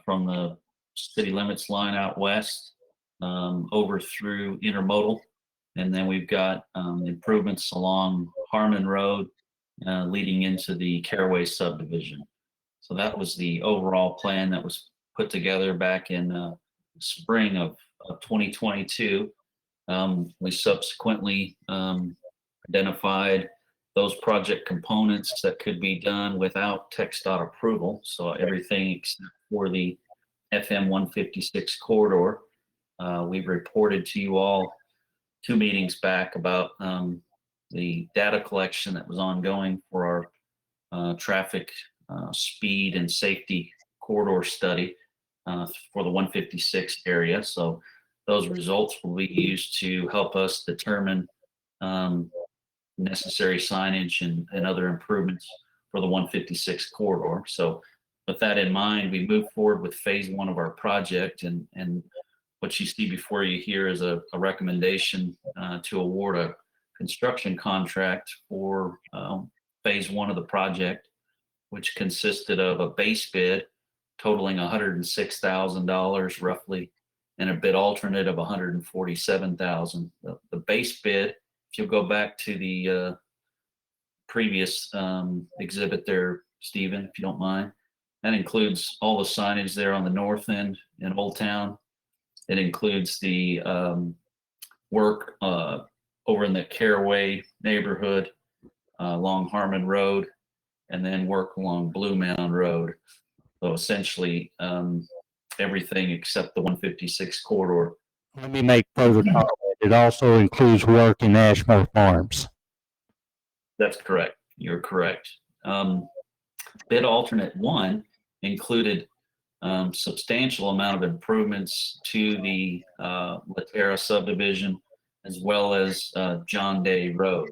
from the city limits line out west over through Intermodal. And then we've got improvements along Harmon Road leading into the Caraway subdivision. So that was the overall plan that was put together back in spring of 2022. We subsequently identified those project components that could be done without TxDOT approval. So everything except for the FM 156 corridor. We've reported to you all 2 meetings back about the data collection that was ongoing for our traffic speed and safety corridor study for the 156 area. So those results will be used to help us determine necessary signage and other improvements for the 156 corridor. So with that in mind, we moved forward with phase 1 of our project, and what you see before you here is a recommendation to award a construction contract for phase 1 of the project, which consisted of a base bid totaling $106,000 roughly, and a bid alternate of $147,000. The base bid, if you'll go back to the previous exhibit there, Stephen, if you don't mind, that includes all the signage there on the north end in Old Town. It includes the work over in the Caraway neighborhood along Harmon Road, and then work along Blue Mound Road. So essentially everything except the 156 corridor. Let me make further comment. It also includes work in Ashmore Farms. That's correct. You're correct. Bid alternate 1 included substantial amount of improvements to the Latera subdivision as well as John Day Road.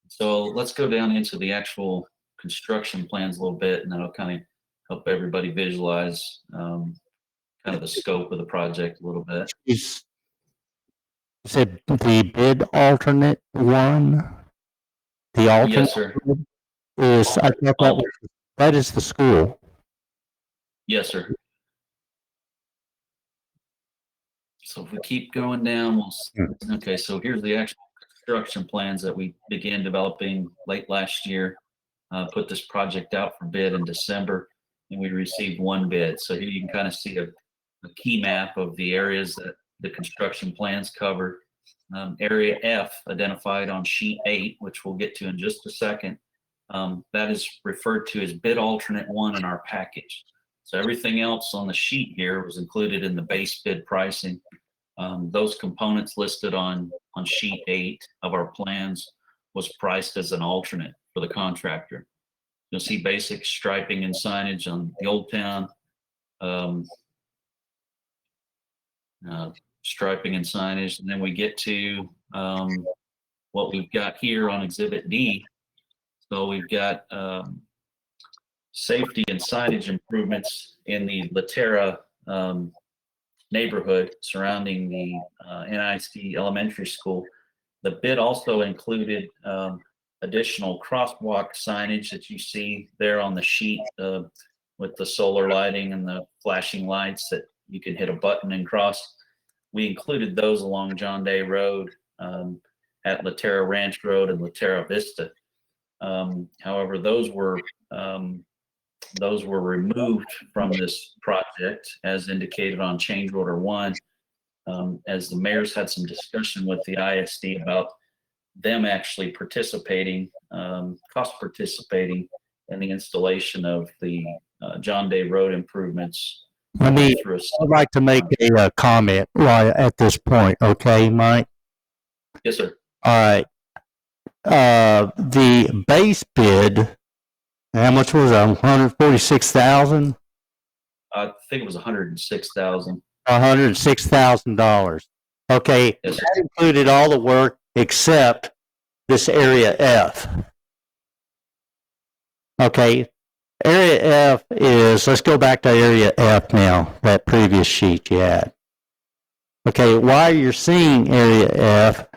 So let's go down into the actual construction plans a little bit, and that'll kind of help everybody visualize kind of the scope of the project a little bit. Is it the bid alternate 1? The alternate Yes, sir. is, I thought that is the school. Yes, sir. So if we keep going down, okay, so here's the actual construction plans that we began developing late last year. Put this project out for bid in December, and we received 1 bid. So here you can kind of see a key map of the areas that the construction plans covered. Area F identified on sheet 8, which we'll get to in just a second. That is referred to as bid alternate 1 in our package. So everything else on the sheet here was included in the base bid pricing. Those components listed on sheet 8 of our plans was priced as an alternate for the contractor. You'll see basic striping and signage on the Old Town, striping and signage. And then we get to what we've got here on Exhibit D. So we've got safety and signage improvements in the Latera neighborhood surrounding the NIC Elementary School. The bid also included additional crosswalk signage that you see there on the sheet with the solar lighting and the flashing lights that you can hit a button and cross. We included those along John Day Road at Latera Ranch Road and Latera Vista. However, those were removed from this project as indicated on change order 1, as the mayors had some discussion with the ISD about them actually participating, cost participating in the installation of the John Day Road improvements. I'd like to make a comment right at this point. Okay, Mike? Yes, sir. All right. The base bid, how much was it? 146,000? I think it was 106,000. $106,000. Okay, Yes, sir. that included all the work except this area F. Okay, area F is, let's go back to area F now, that previous sheet you had. Okay, while you're seeing area F,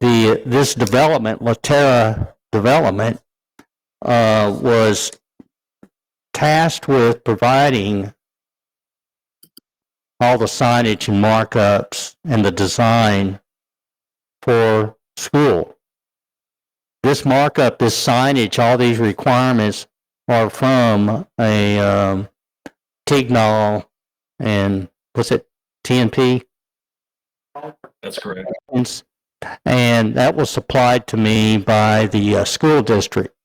this development, Laterra Development, was tasked with providing all the signage and markups and the design for school. This markup, this signage, all these requirements are from a Tignall and what's it, TNP? That's correct. And that was supplied to me by the school district.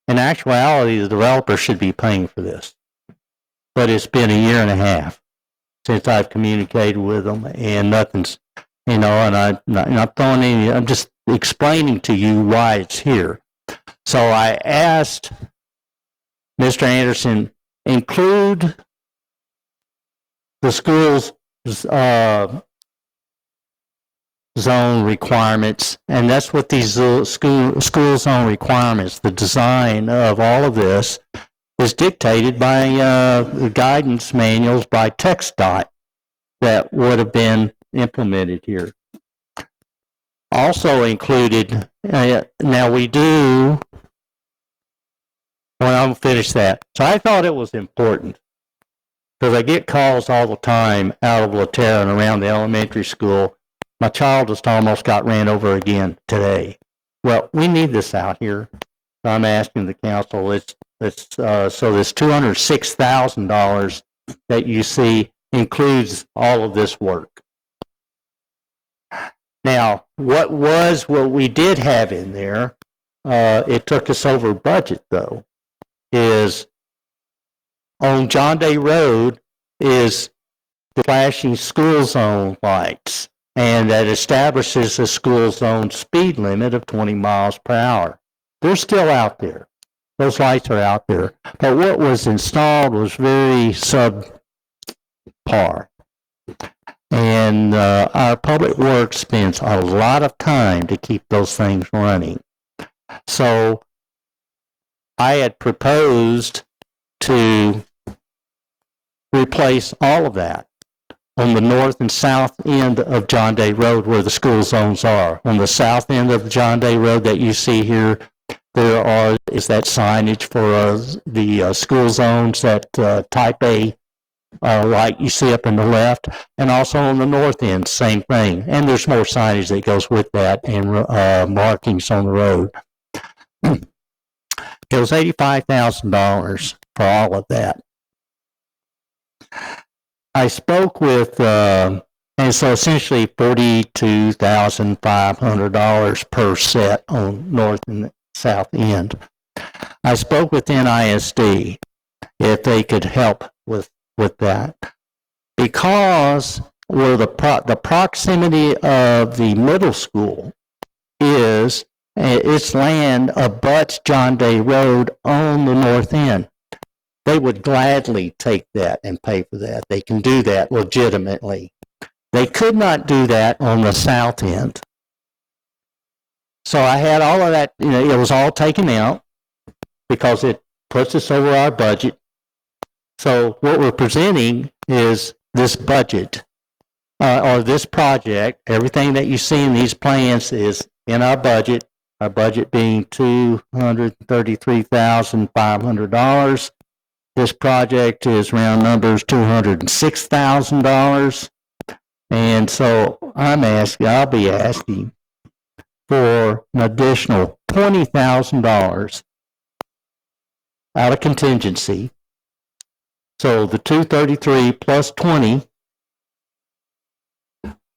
In actuality, the developer should be paying for this. But it's been a year and a half since I've communicated with them, and nothing's, and I'm not throwing any, I'm just explaining to you why it's here. So I asked Mr. Anderson, include the school's zone requirements, and that's what these school zone requirements, the design of all of this is dictated by the guidance manuals by TxDOT that would have been implemented here. Also included, now we do, well, I'll finish that. So I thought it was important because I get calls all the time out of Laterra and around the elementary school. My child just almost got ran over again today. Well, we need this out here. So I'm asking the council, so this $206,000 that you see includes all of this work. Now, what we did have in there, it took us over budget though, is on John Day Road is the flashing school zone lights, and that establishes a school zone speed limit of 20 miles per hour. They're still out there. Those lights are out there. But what was installed was very subpar. And our public works spends a lot of time to keep those things running. So I had proposed to replace all of that on the north and south end of John Day Road where the school zones are. On the south end of John Day Road that you see here, is that signage for the school zones, that type A light you see up in the left, and also on the north end, same thing. And there's more signage that goes with that and markings on the road. It was $85,000 for all of that. I spoke with, and so essentially $42,500 per set on north and south end. I spoke with NISD if they could help with that, because where the proximity of the middle school is, its land abuts John Day Road on the north end. They would gladly take that and pay for that. They can do that legitimately. They could not do that on the south end. So I had all of that, it was all taken out because it puts us over our budget. So what we're presenting is this budget, or this project. Everything that you see in these plans is in our budget being $233,500. This project is round numbers $206,000. And so I'll be asking for an additional $20,000 out of contingency. So the 233 plus 20,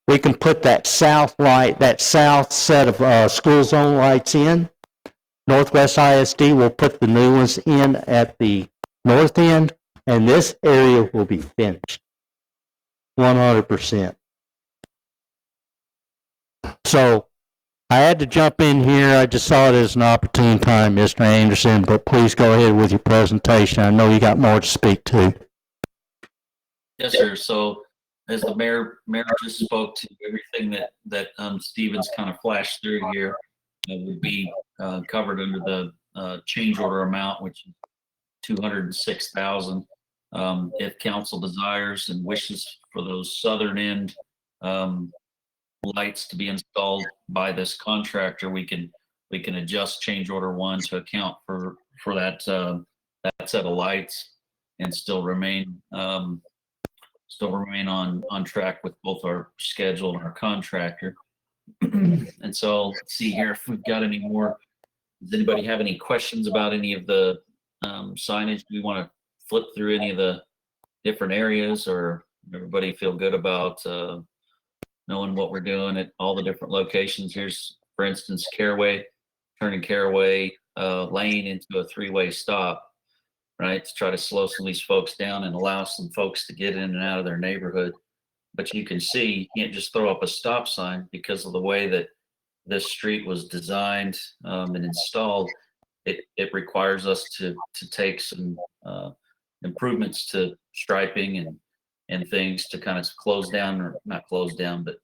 we can put that south set of school zone lights in. Northwest ISD will put the new ones in at the north end, and this area will be finished 100%. So I had to jump in here. I just saw it as an opportune time, Mr. Anderson, but please go ahead with your presentation. I know you got more to speak to. Yes, sir. So as the mayor just spoke to, everything that Stevens kind of flashed through here would be covered under the change order amount, which is $206,000. If council desires and wishes for those southern end lights to be installed by this contractor, we can adjust change order 1 to account for that set of lights and still remain on track with both our schedule and our contractor. And so let's see here if we've got any more. Does anybody have any questions about any of the signage? Do we want to flip through any of the different areas, or everybody feel good about knowing what we're doing at all the different locations? Here's, for instance, Caraway, turning Caraway Lane into a 3-way stop, right? To try to slow some of these folks down and allow some folks to get in and out of their neighborhood. But you can see, you can't just throw up a stop sign because of the way that this street was designed and installed. It requires us to take some improvements to striping and things to kind of close down, or not close down, but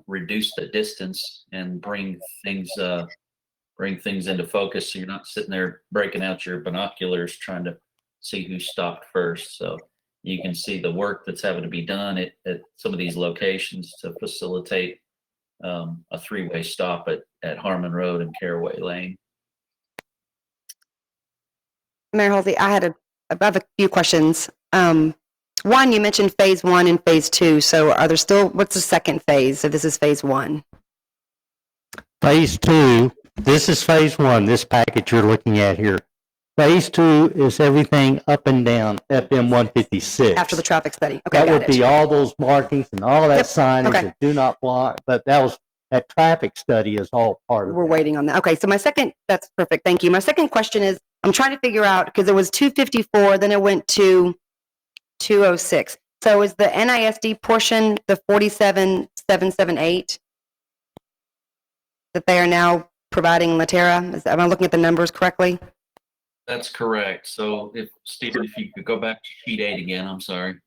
reduce the distance and bring things into focus, so you're not sitting there breaking out your binoculars trying to see who stopped first. So you can see the work that's having to be done at some of these locations to facilitate a 3-way stop at Harmon Road and Caraway Lane. Mayor Halsey, I have a few questions. One, you mentioned phase 1 and phase 2. So are there still, what's the second phase? So this is phase 1. Phase 2, this is phase 1, this package you're looking at here. Phase 2 is everything up and down FM 156. After the traffic study. Okay, That got would it. be all those markings and all that Yep, signage okay. that do not block, but that traffic study is all part of We're it. waiting on that. Okay, so that's perfect. Thank you. My second question is, I'm trying to figure out, because it was 254, then it went to 206. So is the NISD portion the 47,778 that they are now providing Laterra? Am I looking at the numbers correctly? That's correct. So if Stephen, if you could go back to sheet 8 again, I'm sorry.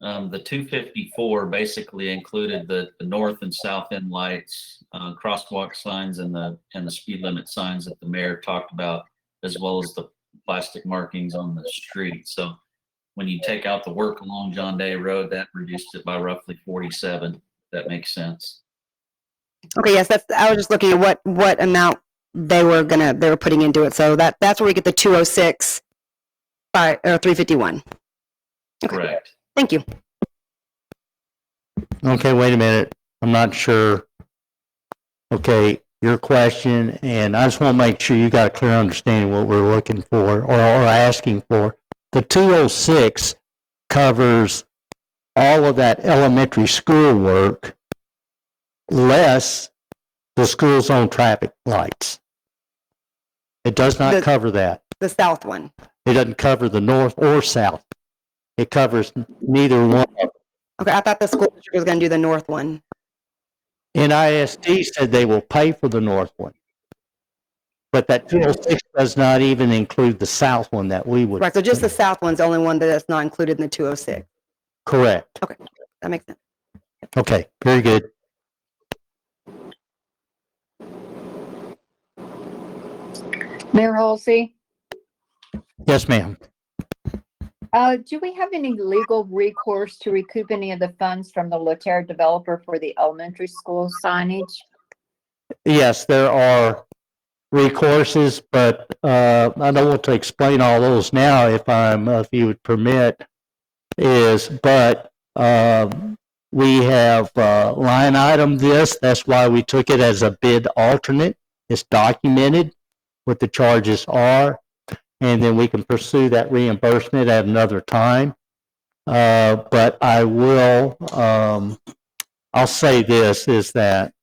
The 254 basically included the north and south end lights, crosswalk signs, and the speed limit signs that the mayor talked about, as well as the plastic markings on the street. So when you take out the work along John Day Road, that reduced it by roughly 47. If that makes sense. Okay, yes, I was just looking at what amount they were putting into it. So that's where we get the 206 or 351. Okay. Correct. Thank you. Okay, wait a minute. I'm not sure. Okay, your question, and I just want to make sure you got a clear understanding what we're looking for or asking for. The 206 covers all of that elementary school work, less the school zone traffic lights. It does not cover that. The south one. It doesn't cover the north or south. It covers neither one of them. Okay, I thought the school district was going to do the north one. NISD said they will pay for the north one. But that 206 does not even include the south one that we would. Right, so just the south one's the only one that's not included in the 206. Correct. Okay, that makes sense. Okay, very good. Mayor Halsey, Yes, ma'am. do we have any legal recourse to recoup any of the funds from the Laterra developer for the elementary school signage? Yes, there are recourses, but I don't want to explain all those now if you would permit, but we have line item this. That's why we took it as a bid alternate. It's documented what the charges are, and then we can pursue that reimbursement at another time. But I will, I'll say this, is that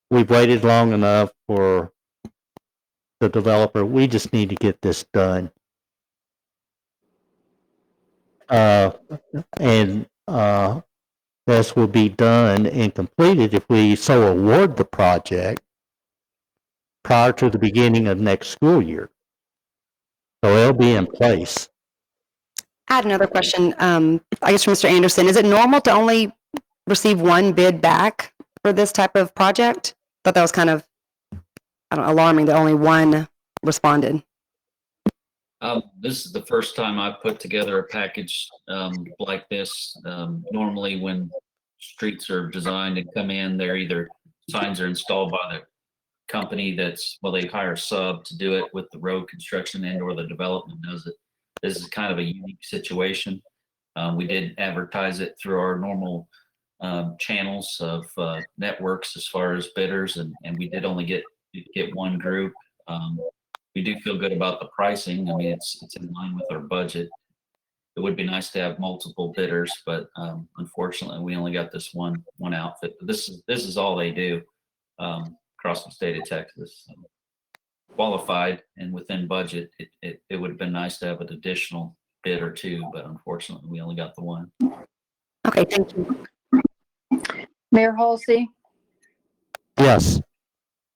we've waited long enough for the developer. We just need to get this done. And this will be done and completed if we so award the project prior to the beginning of next school year. So it'll be in place. I had another question, I guess from Mr. Anderson. Is it normal to only receive one bid back for this type of project? Thought that was kind of, alarming that only one responded. This is the first time I've put together a package like this. Normally when streets are designed and come in, they're either, signs are installed by the company that's, well, they hire a sub to do it with the road construction and or the development does it. This is kind of a unique situation. We did advertise it through our normal channels of networks as far as bidders, and we did only get one group. We do feel good about the pricing. I mean, it's in line with our budget. It would be nice to have multiple bidders, but unfortunately, we only got this one outfit. But this is all they do across the state of Texas. So, qualified and within budget, it would have been nice to have an additional bid or two, but unfortunately, we only got the one. Okay, thank you. Mayor Halsey? Yes.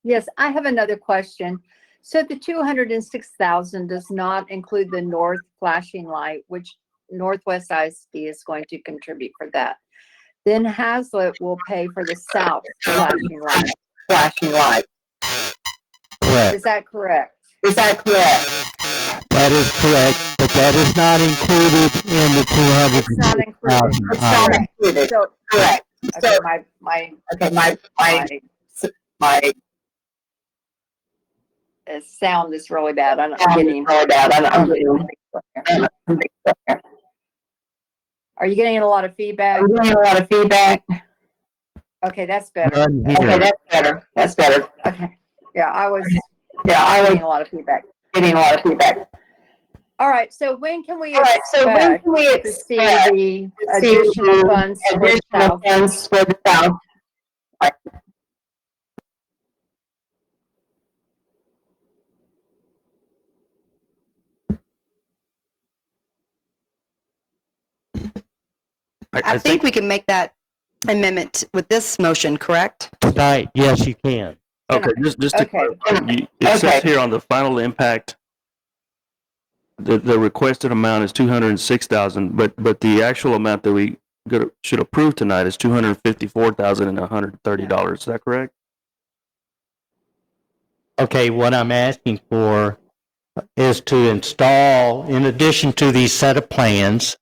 Yes, I have another question. So the 206,000 does not include the north flashing light, which Northwest ISD is going to contribute for that. Then Hazlet will pay for the south flashing light. Correct. Is that correct? That is correct, but that is not included in the It's not included. So, my sound is really bad. I'm getting. Are you getting a lot of feedback? Okay, that's better. Okay. Yeah, I was getting a lot of feedback. All right, so when can we expect to see the additional funds for the south? I think we can make that amendment with this motion, correct? Tonight, yes, you can. Okay, just to clarify, it says here on the final impact, the requested amount is 206,000, but the actual amount that we should approve tonight is $254,130. Is that correct? Okay, what I'm asking for is to install, in addition to these set of plans,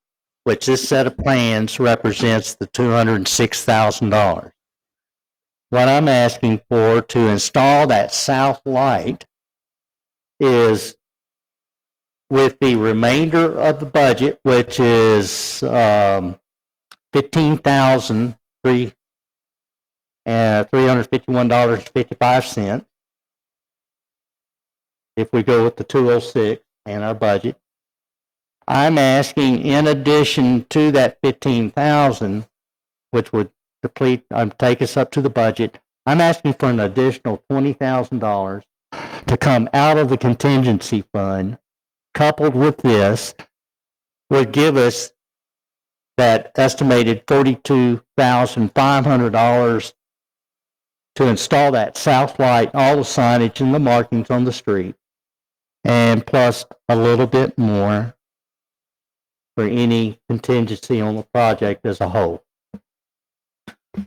which this set of plans represents the $206,000. What I'm asking for to install that south light is with the remainder of the budget, which is $15,351.55. If we go with the 206 and our budget, I'm asking, in addition to that 15,000, which would take us up to the budget, I'm asking for an additional $20,000 to come out of the contingency fund. Coupled with this, would give us that estimated $42,500 to install that south light, all the signage and the markings on the street, and plus a little bit more for any contingency on the project as a whole.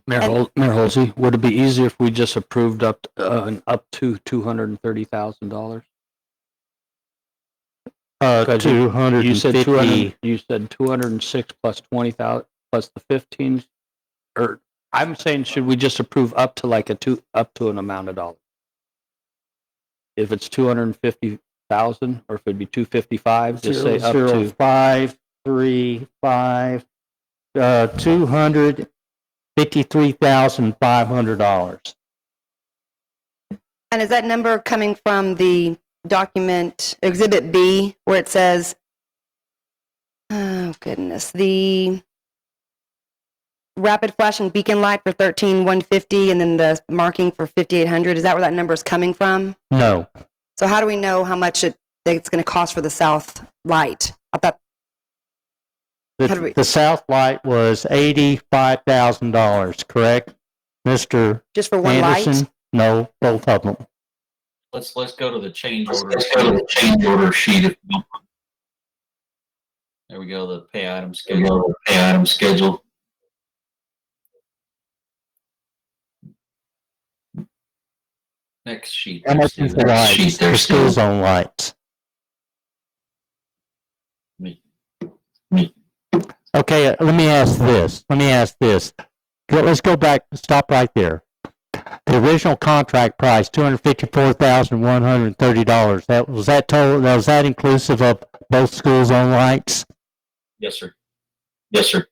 Mayor Holsey, would it be easier if we just approved up to $230,000? 250. You said 200. You said 206 plus 20,000 plus the 15. Or I'm saying, should we just approve up to up to an amount of dollars? If it's 250,000, or if it'd be 255, just say up to 535, $253,500. And is that number coming from the document Exhibit B, where it says, oh goodness, the rapid flashing beacon light for 13,150 and then the marking for 5,800? Is that where that number is coming from? No. So how do we know how much it's going to cost for the south light? I thought, The south light was $85,000, correct, Mr. just for one Anderson? light? No, both of them. Let's go to the change order sheet. There we go, the pay item schedule. Next sheet. How much is the lights, the school zone lights? Okay, let me ask this. let's go back, stop right there. The original contract price, $254,130. Was that inclusive of both schools on lights? Yes, sir. Yes, sir.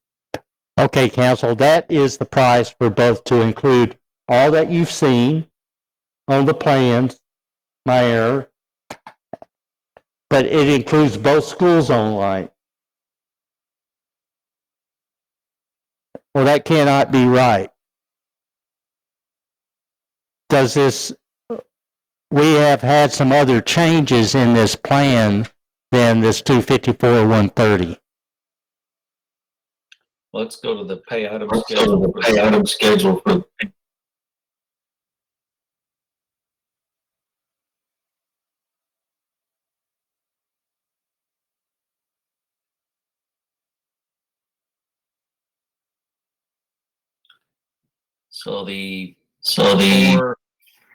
Okay, council, that is the price for both, to include all that you've seen on the plans, my error. But it includes both schools on light. Well, that cannot be right. We have had some other changes in this plan than this 254-130. Let's go to the pay item schedule. So the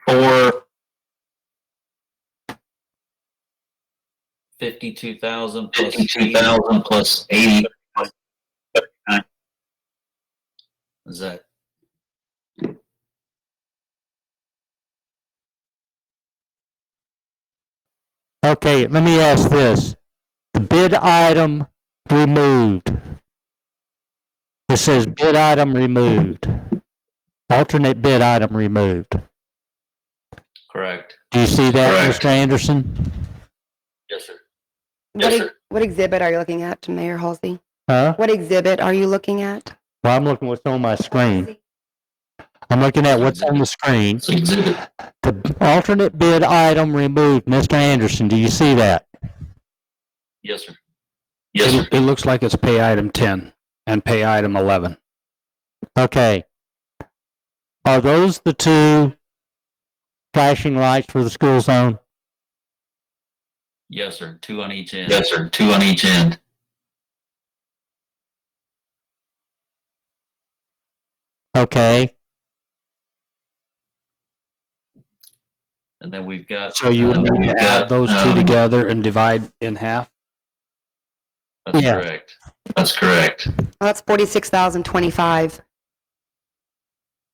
four 52,000 plus 80. Is that? Okay, let me ask this. The bid item removed. It says bid item removed. Alternate bid item removed. Correct. Do you see that, Correct. Mr. Anderson? Yes, sir. What exhibit are you looking at, Mayor Halsey? Huh? What exhibit are you looking at? Well, I'm looking what's on my screen. I'm looking at what's on the screen. It's exhibit. The alternate bid item removed. Mr. Anderson, do you see that? Yes, sir. Yes, sir. It looks like it's pay item 10 and pay item 11. Okay. Are those the two flashing lights for the school zone? Yes, sir. 2 on each end. Yes, sir. 2 on each end. Okay. And then we've got. So you would need to add those two together and divide in half? That's Yeah. correct. That's correct. Well, that's 46,025.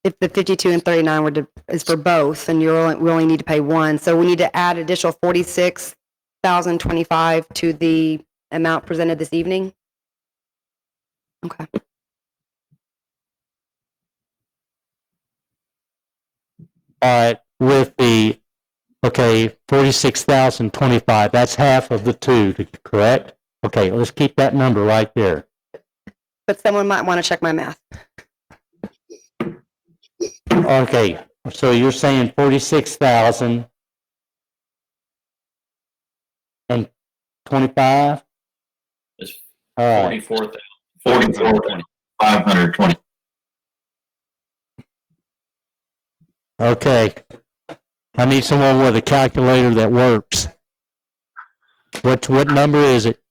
If the 52 and 39 is for both, and we only need to pay one. So we need to add additional 46,025 to the amount presented this evening. Okay. All right. With the, 46,025. That's half of the two, correct? Okay, let's keep that number right there. But someone might want to check my math. Okay, so you're saying 46,000 and 25? It's All right. 44,520. Okay. I need someone with a calculator that works. What number is it?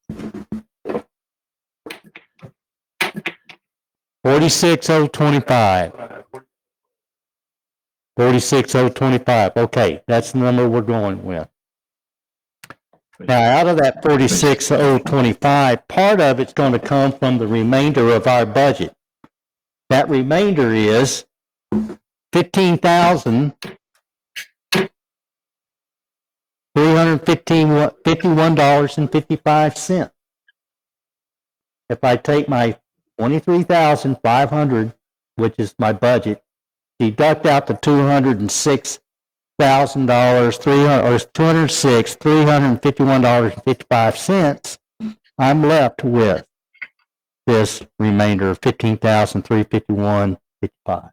46,025. 46,025. Okay, that's the number we're going with. Now, out of that 46,025, part of it's going to come from the remainder of our budget. That remainder is $51.55. If I take my 23,500, which is my budget, deduct out the $251.55, I'm left with this remainder of $15,351.55.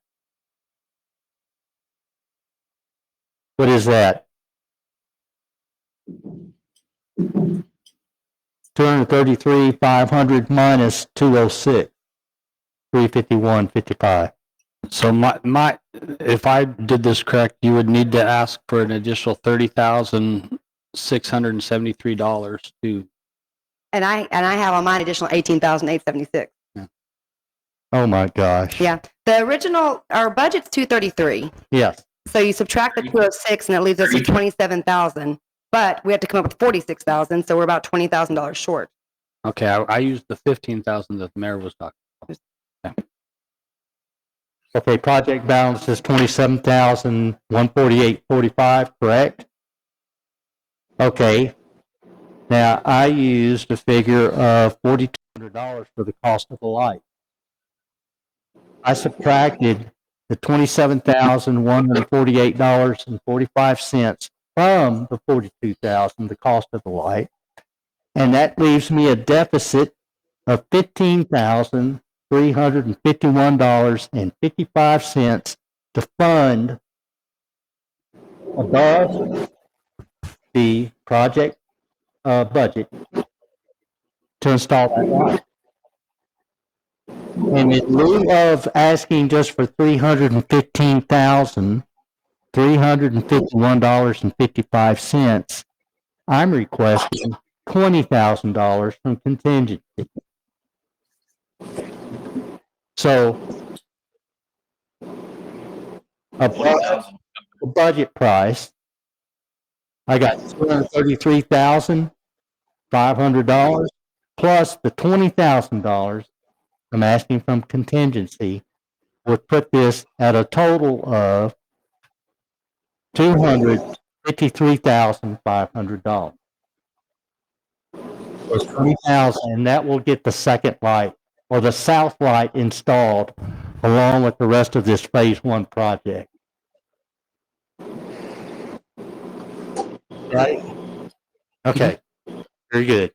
What is that? 233,500 minus 206, 351.55. So if I did this correct, you would need to ask for an additional $30,673 to. And I have on mine additional 18,876. Oh my gosh. Yeah. The original, our budget's 233. Yes. So you subtract the 206 and it leaves us with 27,000, but we have to come up with 46,000. So we're about $20,000 short. Okay, I used the 15,000 that the mayor was talking about. Okay, project balance is 27,148.45, correct? Okay. Now, I used a figure of $4,200 for the cost of the light. I subtracted the $27,148.45 from the $42,000, the cost of the light, and that leaves me a deficit of $15,351.55 to fund above the project budget to install that light. And in lieu of asking just for $315,351.55, I'm requesting $20,000 from contingency. So above the budget price, I got $233,500 plus the $20,000 I'm asking from contingency would put this at a total of $253,500. Plus $20,000, and that will get the second light or the south light installed along with the rest of this phase one project. Right? Okay. Very good.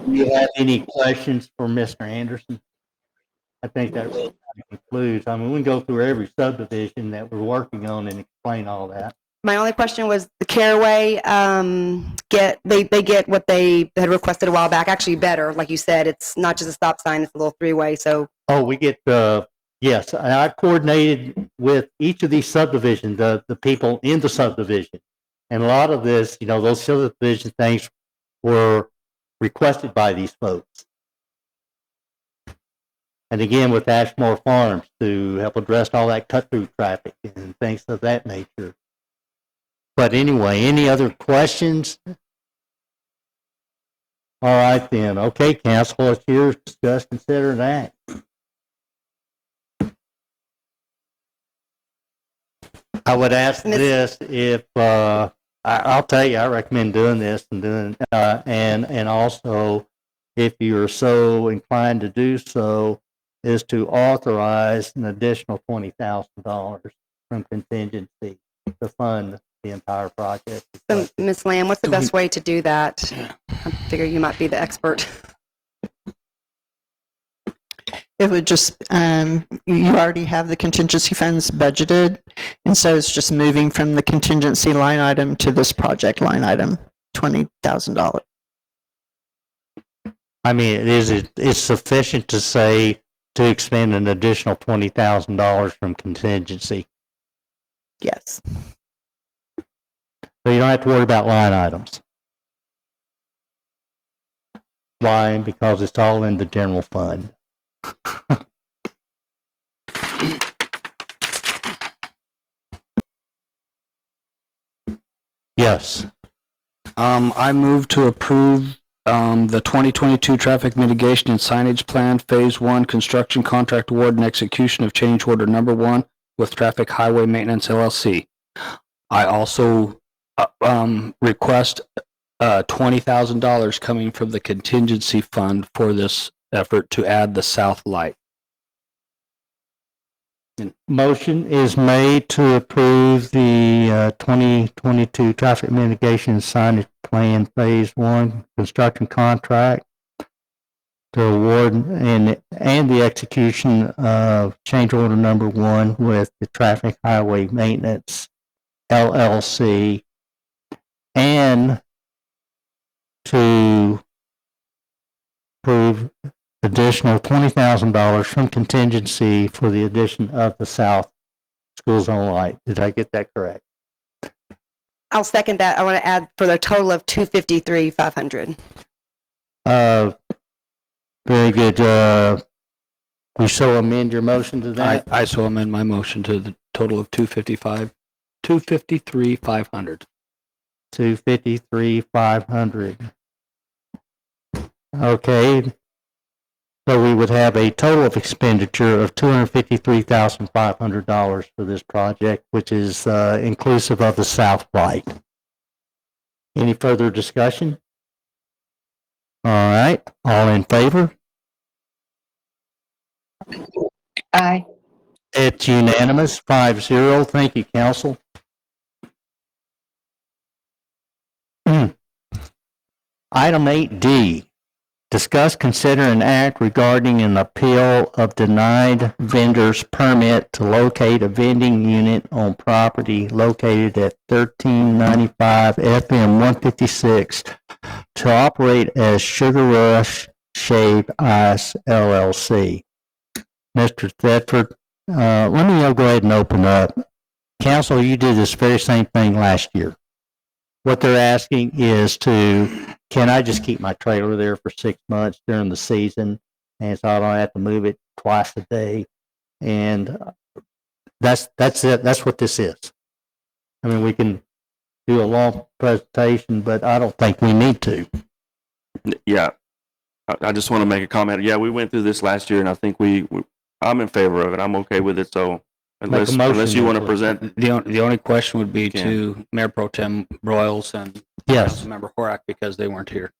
Do you have any questions for Mr. Anderson? I think that really kind of concludes. I mean, we can go through every subdivision that we're working on and explain all that. My only question was the Caraway, they get what they had requested a while back, actually better. Like you said, it's not just a stop sign, it's a little three-way, so. Oh, we get yes, I coordinated with each of these subdivisions, the people in the subdivision. And a lot of this, those subdivision things were requested by these folks. And again, with Ashmore Farms to help address all that cut-through traffic and things of that nature. But anyway, any other questions? All right then. Okay, council, it's yours. Discuss, consider that. I would ask this if I'll tell you, I recommend doing this and also if you're so inclined to do so, is to authorize an additional $20,000 from contingency to fund the entire project. So, Ms. Lamb, what's the best way to do that? I figure you might be the expert. It would just, you already have the contingency funds budgeted, and so it's just moving from the contingency line item to this project line item, $20,000. I mean, it's sufficient to say to expend an additional $20,000 from contingency. Yes. So you don't have to worry about line items. Why? Because it's all in the general fund. Yes. I move to approve the 2022 Traffic Mitigation and Signage Plan Phase 1 Construction Contract Award and Execution of Change Order Number 1 with Traffic Highway Maintenance LLC. I also request $20,000 coming from the contingency fund for this effort to add the south light. Motion is made to approve the 2022 Traffic Mitigation and Signage Plan Phase 1 Construction Contract to award and the execution of Change Order Number 1 with the Traffic Highway Maintenance LLC, and to approve additional $20,000 from contingency for the addition of the South School Zone Light. Did I get that correct? I'll second that. I want to add for the total of $253,500. Very good. We so amend your motion to that? I so amend my motion to the total of $253,500. $253,500. Okay. So we would have a total of expenditure of $253,500 for this project, which is inclusive of the south flight. Any further discussion? All right, all in favor? Aye. It's unanimous, 5-0. Thank you, council. Item 8D, discuss, consider, and act regarding an appeal of denied vendor's permit to locate a vending unit on property located at 1395 FM 156 to operate as Sugar Rush Shave Ice LLC. Mr. Thetford, let me go ahead and open up. Council, you did this very same thing last year. What they're asking is can I just keep my trailer there for 6 months during the season, and so I don't have to move it twice a day? And that's it. That's what this is. I mean, we can do a long presentation, but I don't think we need to. Yeah, I just want to make a comment. Yeah, we went through this last year, and I think I'm in favor of it. I'm okay with it. So unless you want to present, The only question would be You to Mayor Pro Tem Broyles and Yes, Councilmember Horak because they weren't here.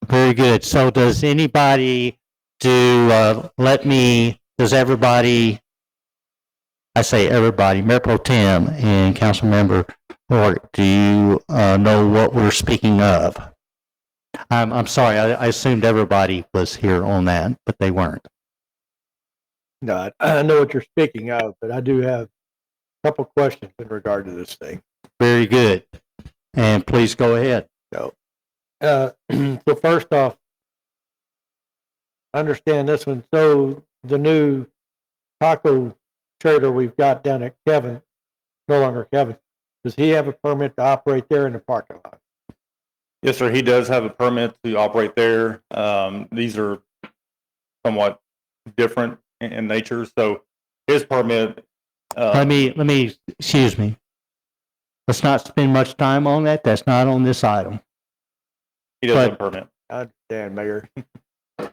very good. So does anybody does everybody, I say everybody, Mayor Pro Tem and Councilmember Hort, do you know what we're speaking of? I'm sorry, I assumed everybody was here on that, but they weren't. No, I know what you're speaking of, but I do have a couple questions in regard to this thing. Very good. And please go ahead. So first off, understand this one. So the new taco trailer we've got down at Kevin, no longer Kevin, does he have a permit to operate there in the parking lot? Yes, sir. He does have a permit to operate there. These are somewhat different in nature. So his permit. Let me, excuse me. Let's not spend much time on that. That's not on this item. He does have a permit. I understand, Mayor. No,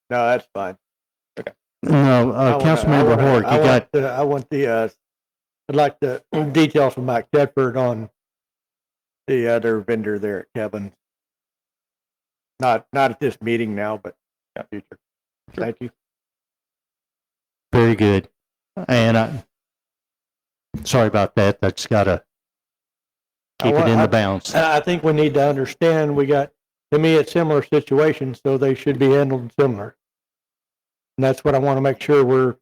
that's fine. No, Councilmember Hort, you got, I'd like the details from Mike Tedford on the other vendor there at Kevin's. Not at this meeting now, but in the future. Thank you. very good. And sorry about that. That's gotta keep it in the bounds. I think we need to understand, to me, it's similar situations, so they should be handled similar. And that's what I want to make sure we're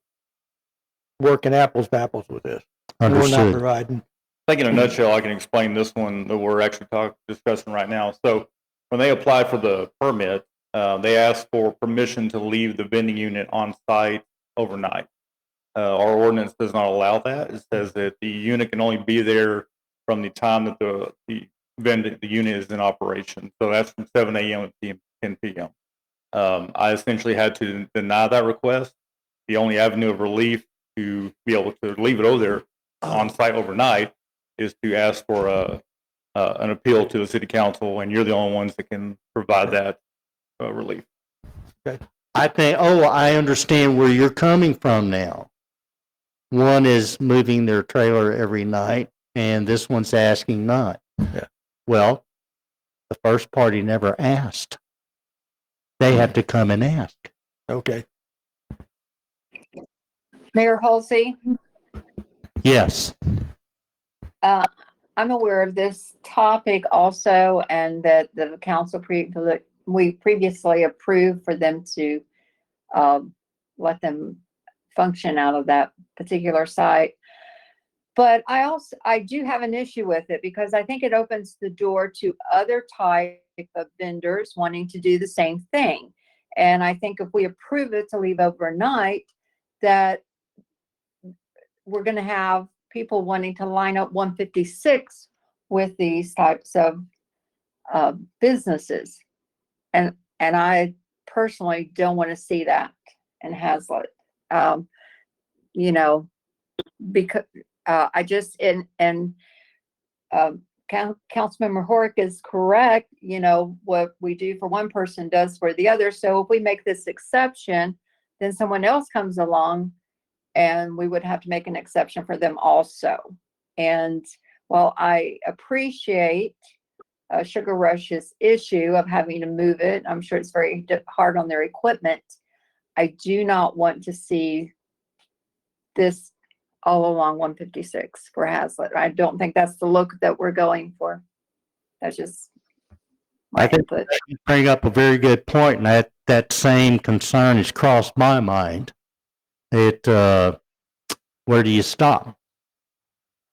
working apples to apples with this. We're not Understood. providing. I think in a nutshell, I can explain this one that we're actually discussing right now. So when they apply for the permit, they ask for permission to leave the vending unit on site overnight. Our ordinance does not allow that. It says that the unit can only be there from the time that the unit is in operation. So that's from 7 a.m. to 10 p.m. I essentially had to deny that request. The only avenue of relief to be able to leave it over there on site overnight is to ask for an appeal to the city council, and you're the only ones that can provide that relief. I think, I understand where you're coming from now. One is moving their trailer every night, and this one's asking not. Yeah. Well, the first party never asked. They have to come and ask. Okay. Mayor Halsey, Yes. I'm aware of this topic also, and that the council we previously approved for them to let them function out of that particular site. But I do have an issue with it because I think it opens the door to other type of vendors wanting to do the same thing. And I think if we approve it to leave overnight, that we're going to have people wanting to line up 156 with these types of businesses. And I personally don't want to see that in Hazlet. Because I just, Councilmember Horick is correct, you know, what we do for one person does for the other. So if we make this exception, then someone else comes along and we would have to make an exception for them also. And while I appreciate Sugar Rush's issue of having to move it, I'm sure it's very hard on their equipment. I do not want to see this all along 156 for Hazlet. I don't think that's the look that we're going for. That's just my I think input. you bring up a very good point, and that same concern has crossed my mind. Where do you stop?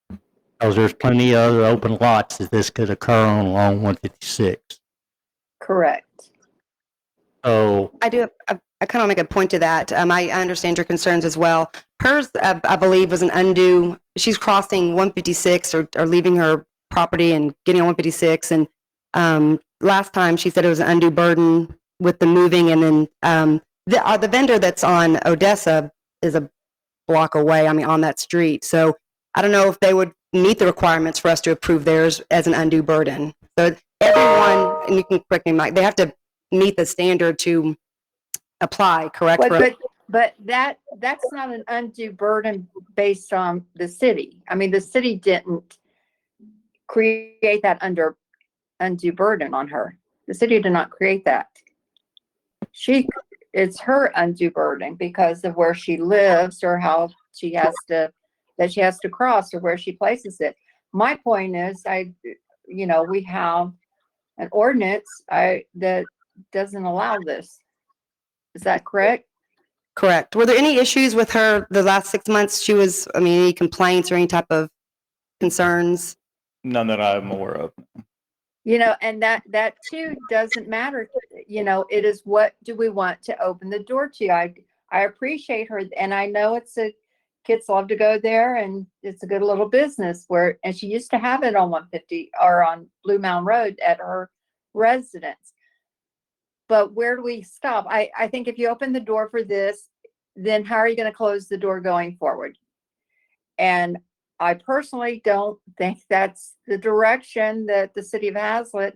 Because there's plenty of other open lots that this could occur on along 156. Correct. So I do, I kind of make a point to that. I understand your concerns as well. Hers, I believe, was an undue, she's crossing 156 or leaving her property and getting on 156. And last time she said it was an undue burden with the moving. And then the vendor that's on Odessa is a block away, I mean, on that street. So I don't know if they would meet the requirements for us to approve theirs as an undue burden. So everyone, and you can correct me, Mike, they have to meet the standard to apply, correct? But that's not an undue burden based on the city. I mean, the city didn't create that undue burden on her. The city did not create that. It's her undue burden because of where she lives or how she has to cross or where she places it. My point is, we have an ordinance that doesn't allow this. Is that correct? Correct. Were there any issues with her the last 6 months? Any complaints or any type of concerns? None that I'm aware of. And that too doesn't matter. It is, what do we want to open the door to? I appreciate her, and I know kids love to go there, and it's a good little business and she used to have it on 150 or on Blue Mountain Road at her residence. But where do we stop? I think if you open the door for this, then how are you going to close the door going forward? And I personally don't think that's the direction that the city of Hazlet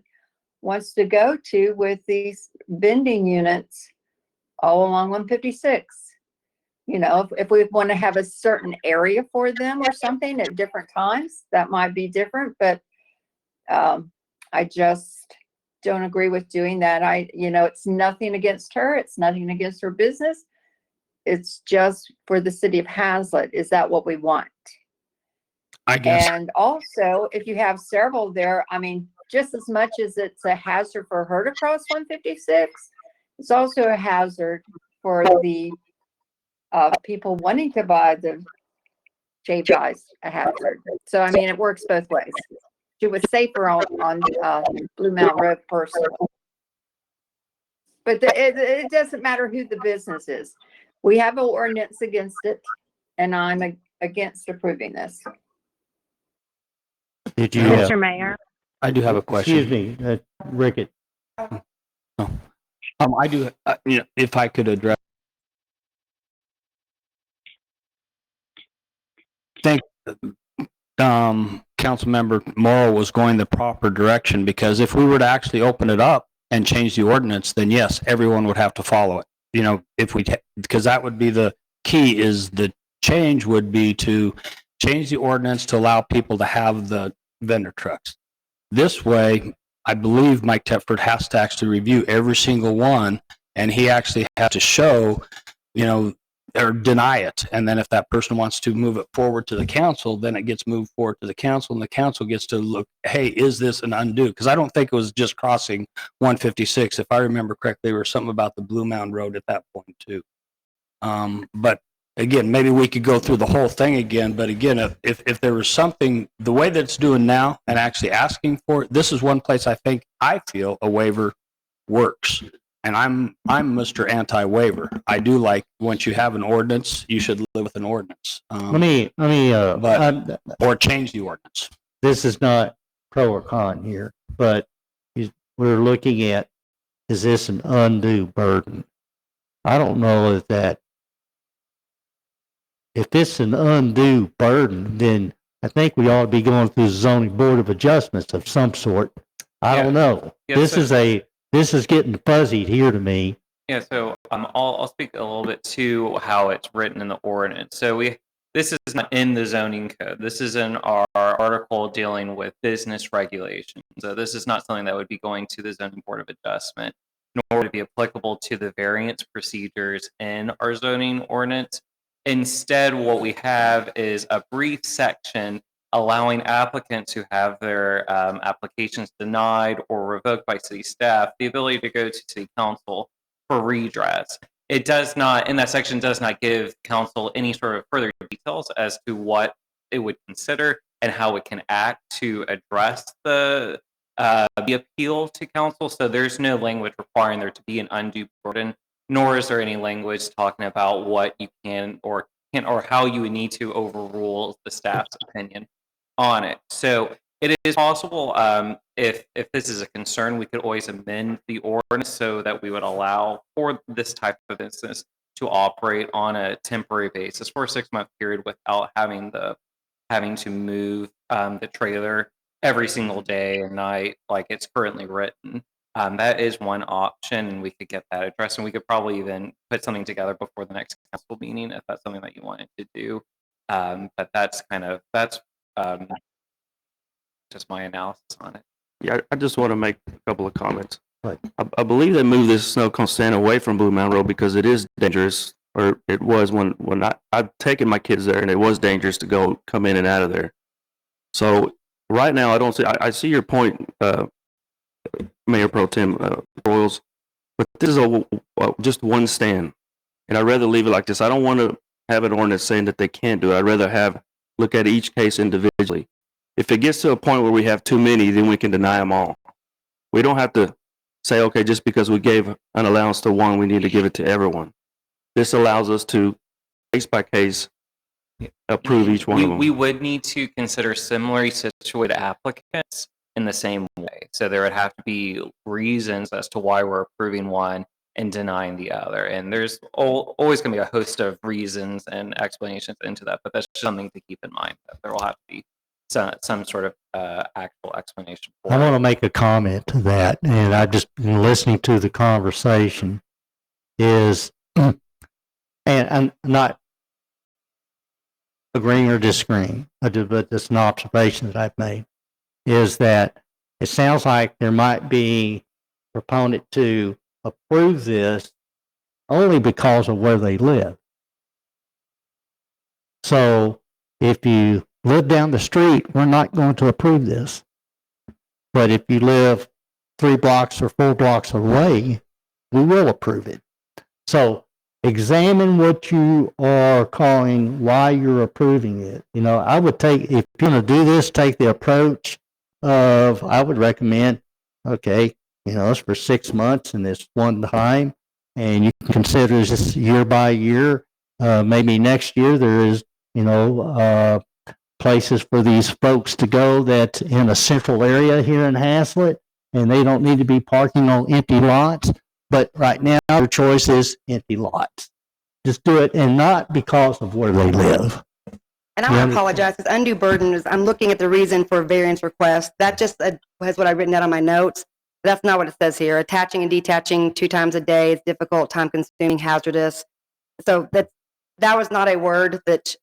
wants to go to with these vending units all along 156. If we want to have a certain area for them or something at different times, that might be different. But I just don't agree with doing that. It's nothing against her. It's nothing against her business. It's just for the city of Hazlet. Is that what we want? I guess. And also, if you have several there, just as much as it's a hazard for her to cross 156, it's also a hazard for the people wanting to buy the shaved ice, a hazard. So, it works both ways. She was safer on Blue Mountain Road personally. But it doesn't matter who the business is. We have an ordinance against it, and I'm against approving this. did you, Mr. Mayor. I do have a question. excuse me, Rickett, I do, if I could address. Think, Councilmember Morrow was going the proper direction, because if we were to actually open it up and change the ordinance, then yes, everyone would have to follow it. Because that would be the key, is the change would be to change the ordinance to allow people to have the vendor trucks. This way, I believe Mike Tedford has to actually review every single one, and he actually has to show, or deny it. And then if that person wants to move it forward to the council, then it gets moved forward to the council, and the council gets to look, hey, is this an undue? Because I don't think it was just crossing 156. If I remember correctly, there was something about the Blue Mountain Road at that point too. But again, maybe we could go through the whole thing again. But again, if there was something, the way that it's doing now and actually asking for it, this is one place I feel a waiver works. And I'm Mr. Anti-waiver. I do like, once you have an ordinance, you should live with an ordinance. let me, Or change the ordinance. this is not pro or con here, but we're looking at, is this an undue burden? I don't know if it's an undue burden, then I think we ought to be going through zoning board of adjustments of some sort. I don't know. Yeah, This so- this is getting fuzzy here to me. Yeah, so I'll speak a little bit to how it's written in the ordinance. So this is not in the zoning code. This is in our article dealing with business regulations. So this is not something that would be going to the zoning board of adjustment, nor would it be applicable to the variance procedures in our zoning ordinance. Instead, what we have is a brief section allowing applicants who have their applications denied or revoked by city staff the ability to go to city council for redress. It does not, in that section, does not give council any sort of further details as to what it would consider and how it can act to address the appeal to council. So there's no language requiring there to be an undue burden, nor is there any language talking about what you can or how you would need to overrule the staff's opinion on it. So it is possible, if this is a concern, we could always amend the ordinance so that we would allow for this type of business to operate on a temporary basis for a 6-month period without having to move the trailer every single day and night like it's currently written. That is one option, and we could get that addressed, and we could probably even put something together before the next council meeting if that's something that you wanted to do. But that's just my analysis on it. Yeah, I just want to make a couple of comments. Right. I believe they moved this snow stand away from Blue Mountain Road because it is dangerous, or it was when I've taken my kids there, and it was dangerous to come in and out of there. So right now, I see your point, Mayor Pro Tem Royals, but this is just one stand, and I'd rather leave it like this. I don't want to have an ordinance saying that they can't do it. I'd rather look at each case individually. If it gets to a point where we have too many, then we can deny them all. We don't have to say, okay, just because we gave an allowance to one, we need to give it to everyone. This allows us to, case by case, approve each one of them. We would need to consider similarly situated applicants in the same way. So there would have to be reasons as to why we're approving one and denying the other. And there's always going to be a host of reasons and explanations into that, but that's just something to keep in mind, that there will have to be some sort of actual explanation for I it. want to make a comment to that, and I just been listening to the conversation is, and I'm not agreeing or disagreeing, but it's an observation that I've made, is that it sounds like there might be a proponent to approve this only because of where they live. So if you live down the street, we're not going to approve this. But if you live 3 blocks or 4 blocks away, we will approve it. So examine what you are calling why you're approving it. You know, I would take, if you're going to do this, take the approach of, I would recommend, okay, you know, it's for 6 months and it's one time, and you can consider this year by year. Maybe next year there is, you know, places for these folks to go that's in a central area here in Haslett, and they don't need to be parking on empty lots. But right now, your choice is empty lots. Just do it, and not because of where they live. And I want to apologize because undue burden is, I'm looking at the reason for variance request. That just has what I've written down on my notes. That's not what it says here. Attaching and detaching 2 times a day is difficult, time consuming, hazardous. So that was not a word that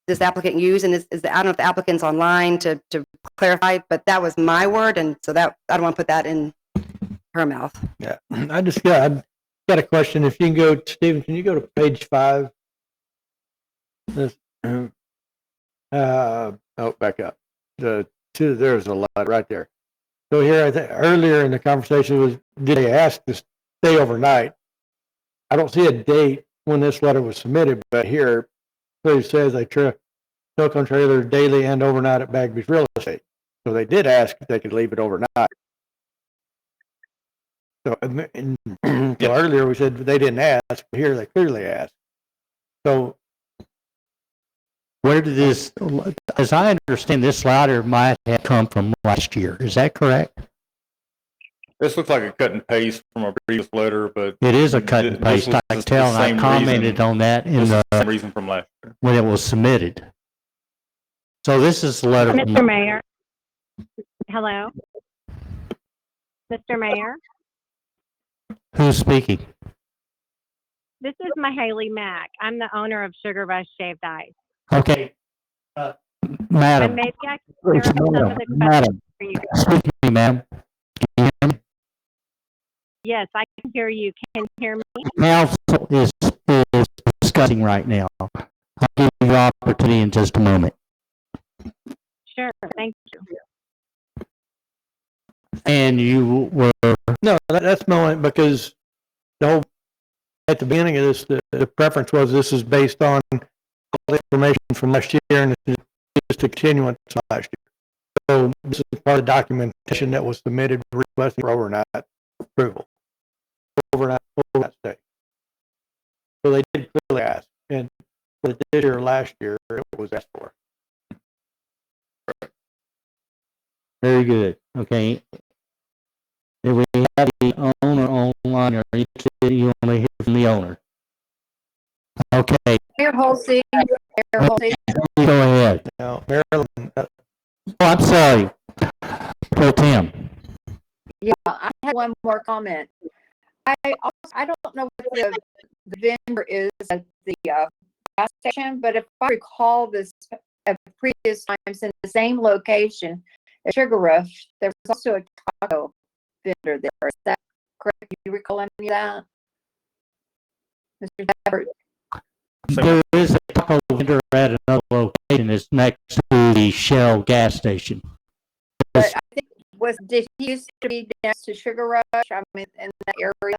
this applicant used, and I don't know if the applicant's online to clarify, but that was my word, and so that I don't want to put that in her mouth. Yeah, I've got a question. If you can go, Stephen, can you go to page 5? This, back up. There's a lot right there. So here, I think earlier in the conversation was, did they ask to stay overnight? I don't see a date when this letter was submitted, but here it says they took on trailer daily and overnight at Bagby's Real Estate. So they did ask if they could leave it overnight. So, so earlier we said they didn't ask, but here they clearly asked. So where did this, as I understand, this letter might have come from last year. Is that correct? This looks like a cut and paste from a previous letter, but It is a cut and paste. I can tell, and I commented on that in this is the the same reason from last year. when it was submitted. So this is the letter. from- Mr. Mayor. Hello. Mr. Mayor, Who's speaking? this is Mahaley Mack. I'm the owner of Sugar Rush Shaved Ice. Okay. And Madam. maybe I can clear up some of the questions Madam. for you. Excuse me, ma'am. Can you hear me? Yes, I can hear you. Can you hear me? Council is discussing right now. I'll give you the opportunity in just a moment. Sure, thank you. And you were, No, that's moment because the whole, at the beginning of this, the preference was this is based on all the information from last year and it's just a continuance of last year. So this is part of the documentation that was submitted requesting for overnight approval. Overnight stay. So they did clearly ask, and for this year or last year, it was asked for. very good. Okay. Do we have the owner online or you want to hear from the owner? Okay, Mayor Holsey, Mayor Holsey, go ahead. Now, Maryland, Oh, I'm sorry. Pro Tem. yeah, I had one more comment. I don't know what the vendor is at the gas station, but if I recall this at previous times in the same location at Sugar Rush, there was also a taco vendor there. Is that correct? Do you recall any of that? Mr. Tappert? There is a taco vendor at another location. It's next to the Shell gas station. But I think did he used to be next to Sugar Rush? I mean, in that area?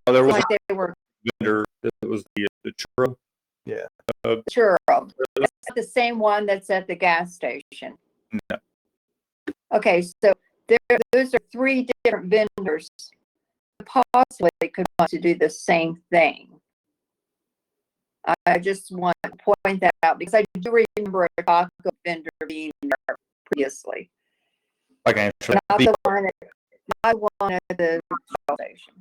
Oh, there was Like they were a vendor, it was the churro. Yeah. churro. It's not the same one that's at the gas station. No. Okay, so those are three different vendors. Possibly could want to do the same thing. I just want to point that out because I do remember a taco vendor being there previously. I can answer Not that. the one at the gas station.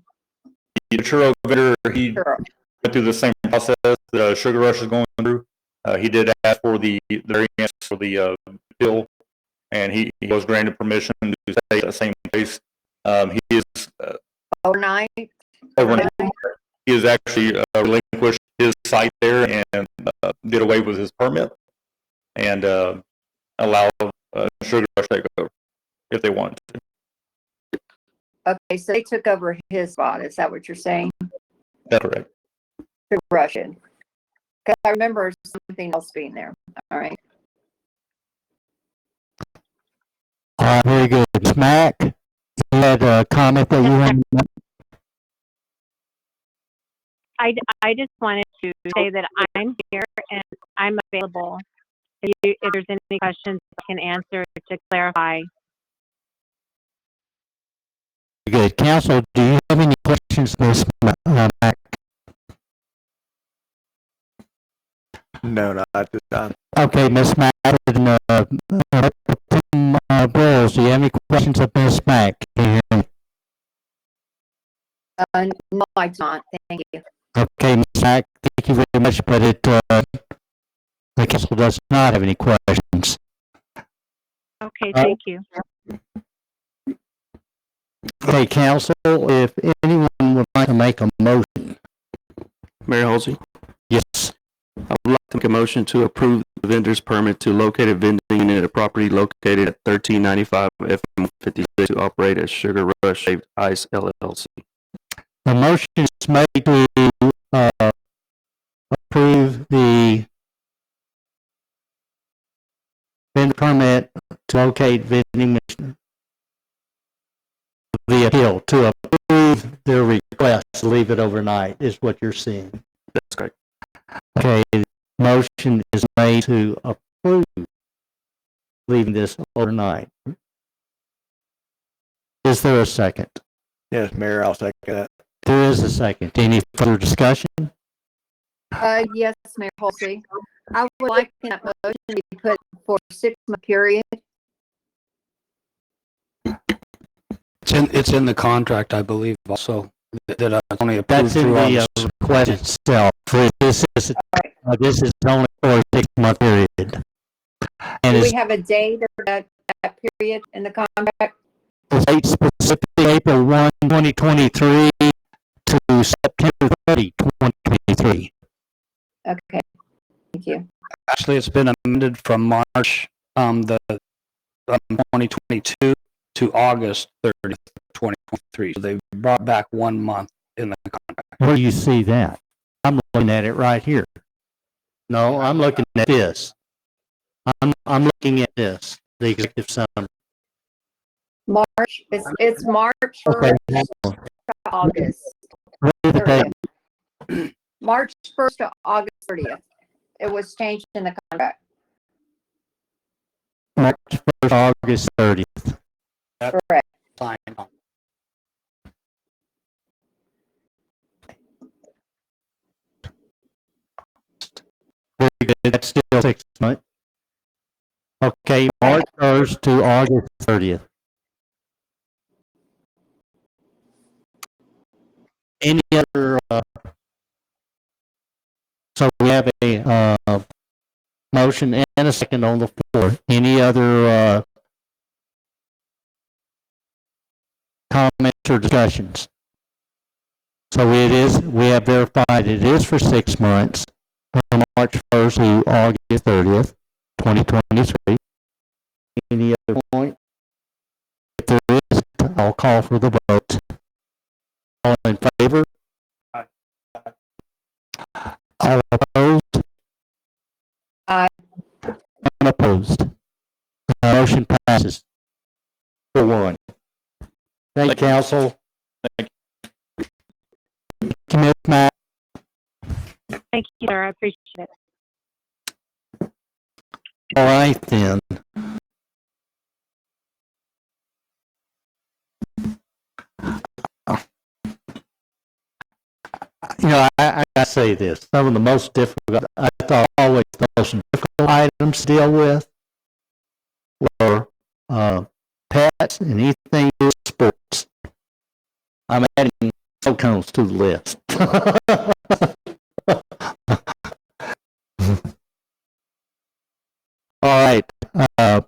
The churro vendor, he Churro. went through the same process that Sugar Rush is going through. He did ask for the variance for the bill, and he was granted permission to stay at the same place. He is Overnight. overnight. He has actually relinquished his site there and did away with his permit and allowed Sugar Rush to take over if they wanted to. Okay, so they took over his spot. Is that what you're saying? That's correct. To Russian. Because I remember something else being there. All right. Very good. Ms. Mack, you had a comment that you wanted to I just wanted to say that I'm here and I'm available. If there's any questions I can answer to clarify. Good. Council, do you have any questions, Ms. Mack? No, not at this time. Okay, Ms. Mack, Bowles, do you have any questions of Ms. Mack? Can you hear me? No, I don't. Thank you. Okay, Ms. Mack, thank you very much, but the council does not have any questions. Okay, thank you. Okay, council, if anyone would like to make a motion. Mayor Halsey, Yes. I would like to make a motion to approve the vendor's permit to locate a vending unit at a property located at 1395 FM 56 to operate as Sugar Rush Shaved Ice LLC. The motion is made to approve the vendor permit to locate vending machine. The appeal to approve their request to leave it overnight is what you're seeing. That's correct. Okay, motion is made to approve leaving this overnight. Is there a second? Yes, Mayor, I'll second that. There is a second. Any further discussion? Yes, Mayor Halsey. I would like that motion to be put for a 6-month period. It's in the contract, I believe, also, that it's only approved That's in through the August. request itself. This is only for a 6-month period. And Do we is have a date or that period in the contract? date specific April 1, 2023 to September 30, 2023. Okay, thank you. Actually, it's been amended from March, 2022 to August 30th, 2023. So they brought back 1 month in the contract. Where do you see that? I'm looking at it right here. No, I'm looking at this. I'm looking at this, the executive summary. March, it's March Okay. 1st to August What is the date? 30th. March 1st to August 30th. It was changed in the contract. March 1st, August 30th. Correct. Fine. Very good. That's still 6 months. Okay, March 1st to August 30th. Any other, so we have a, motion and a second on the floor. Any other, comments or discussions? So we have verified it is for 6 months, from March 1st to August 30th, 2023. Any other point? If there is, I'll call for the vote. All in favor? All opposed? Aye. Unopposed. Motion passes. 4-1. Thank you, council. Thank you, Ms. Matt. Thank you, sir. I appreciate it. All right, then. You know, I gotta say this, some of the most difficult, I thought always the most difficult items to deal with were, pets and anything with sports. I'm adding cell cones to the list. All right, I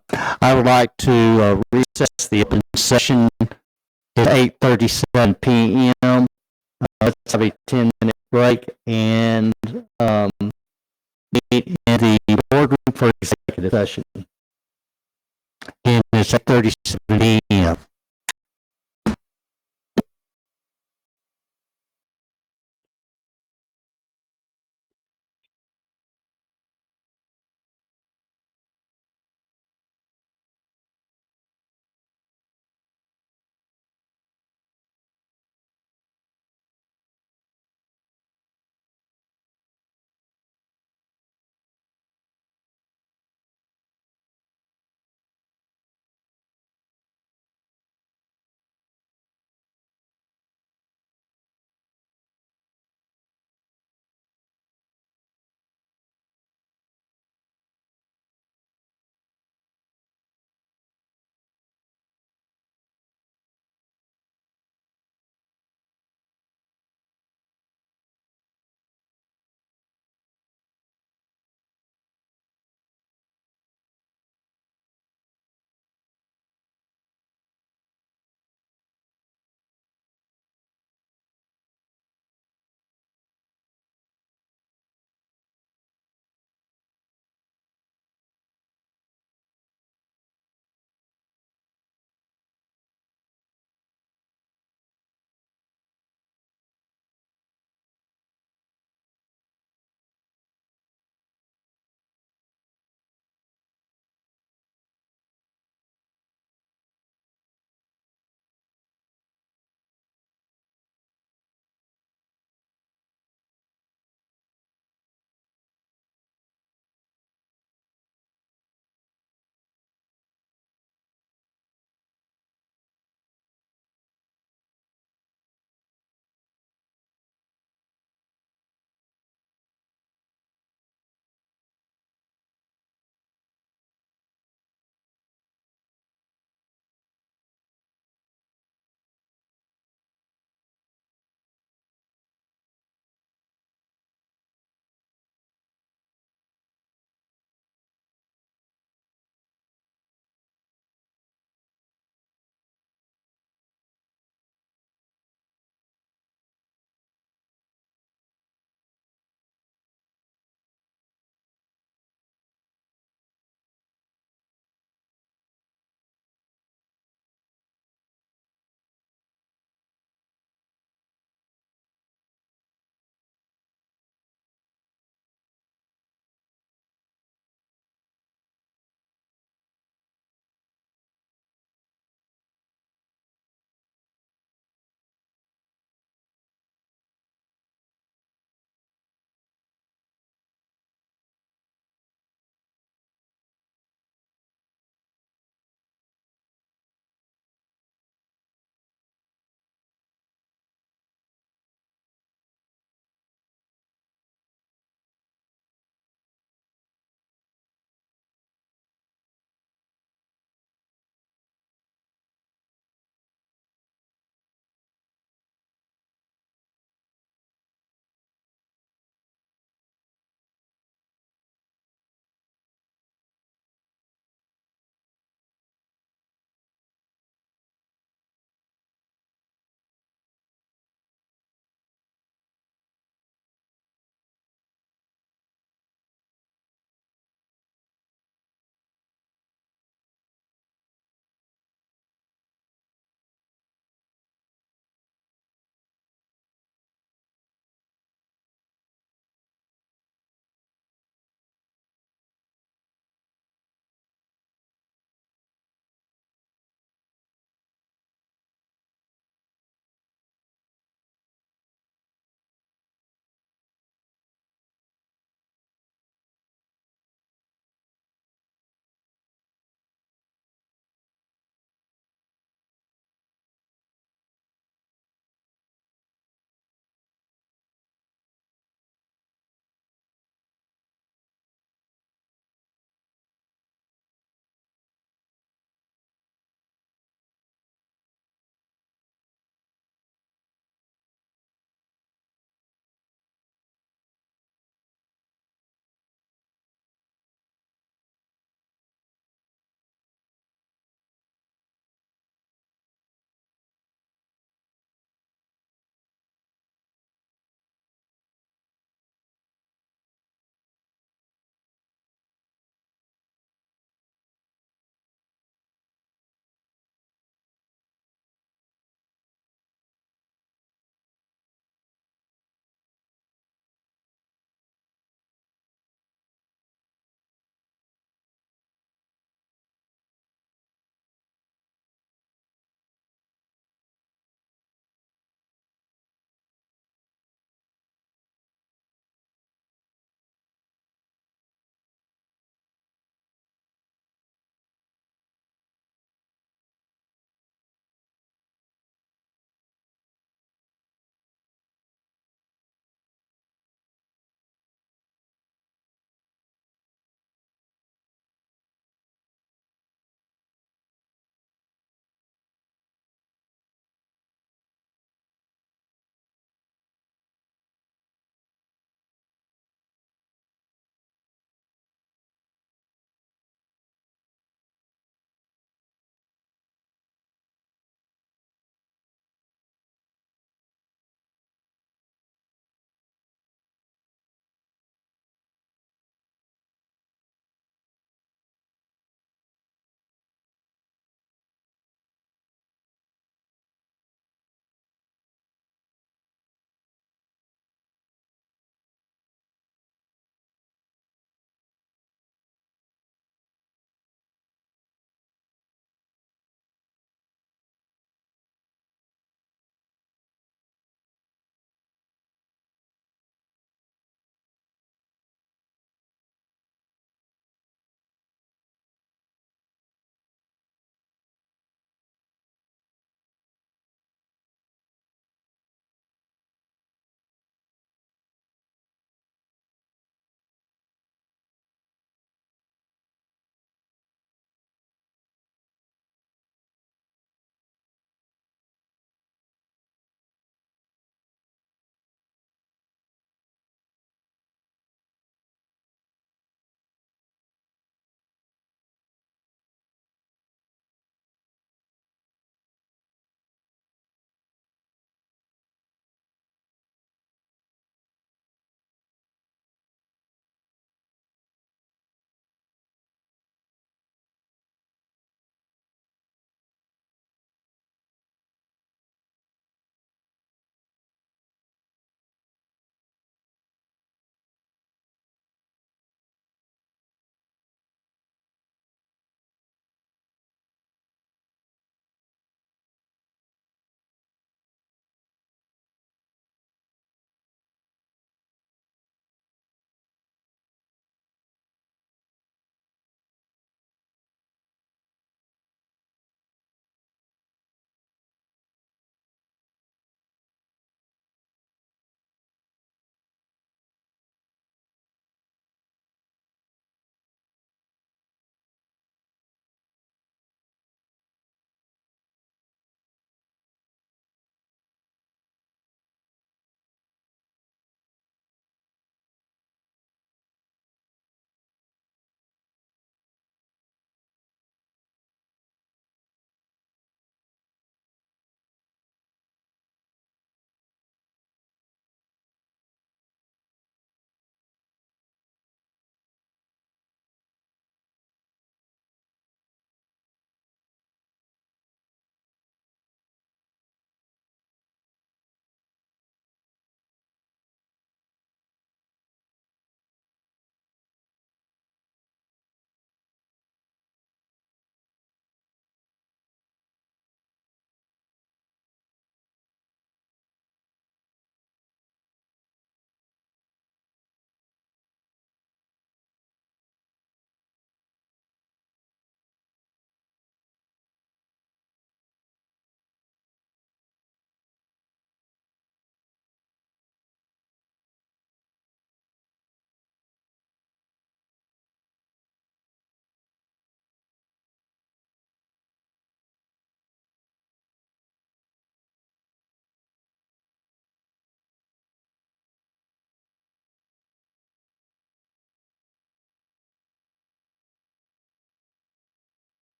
would like to recess the open session at 8:37 p.m. Let's have a 10-minute break and meet in the boardroom for executive session. And it's at 8:37 p.m.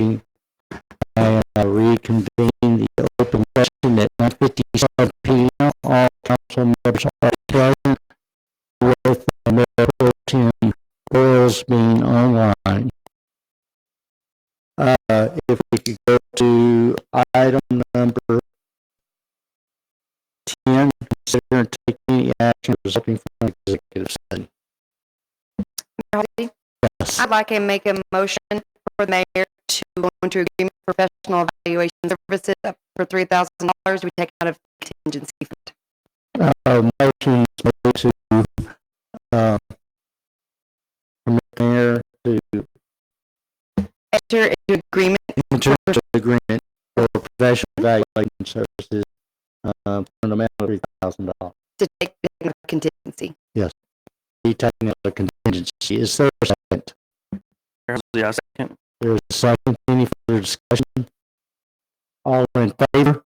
voting and reconvene the open session at 9:57 p.m. All council members are present with Mayor Pro Tem Boyles being online. If we could go to item number 10, consider and take any action resulting from an executive session. Yes. I'd like to make a motion for the mayor to go into agreement for professional evaluation services up for $3,000 we take out of contingency fund. Motion is made to permit the mayor to Enter into agreement enter into agreement for professional evaluation services for an amount of $3,000. to take out of contingency. Be taken out of contingency. Is there a second? Yeah, second. There is a second. Any further discussion? All in favor?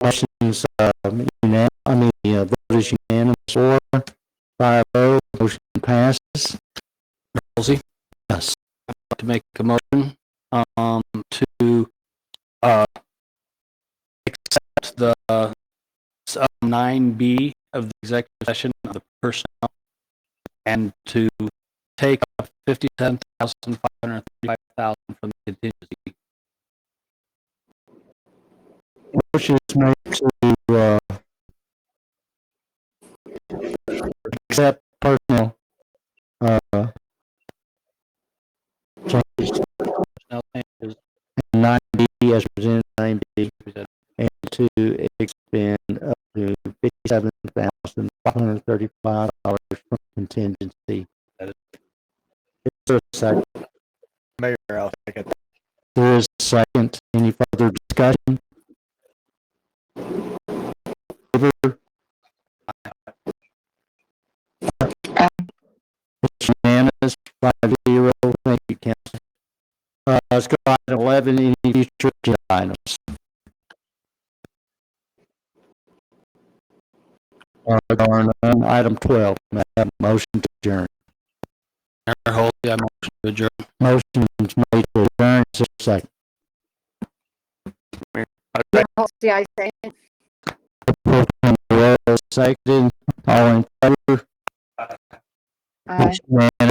Motion is vote is unanimous. 4-5-0. Motion passes. Halsey? Yes. I'd like to make a motion to accept the 9B of the executive session of the personnel and to take up $57,535,000 from the contingency. Motion is made to accept personnel changes Personnel changes 9B as presented 9B and to expend up to $57,535 from contingency. Is there a second? Mayor, I'll second. There is a second. Any further discussion? Favor? It's unanimous, 5-0. Thank you, council. Let's go to item 11, any future agenda items. There are none. Item 12, may I have a motion to adjourn? Mayor Halsey, I motion to adjourn. Motion is made to adjourn. Is there a second? Halsey, I say. Seconded. All in favor? Aye. It's unanimous.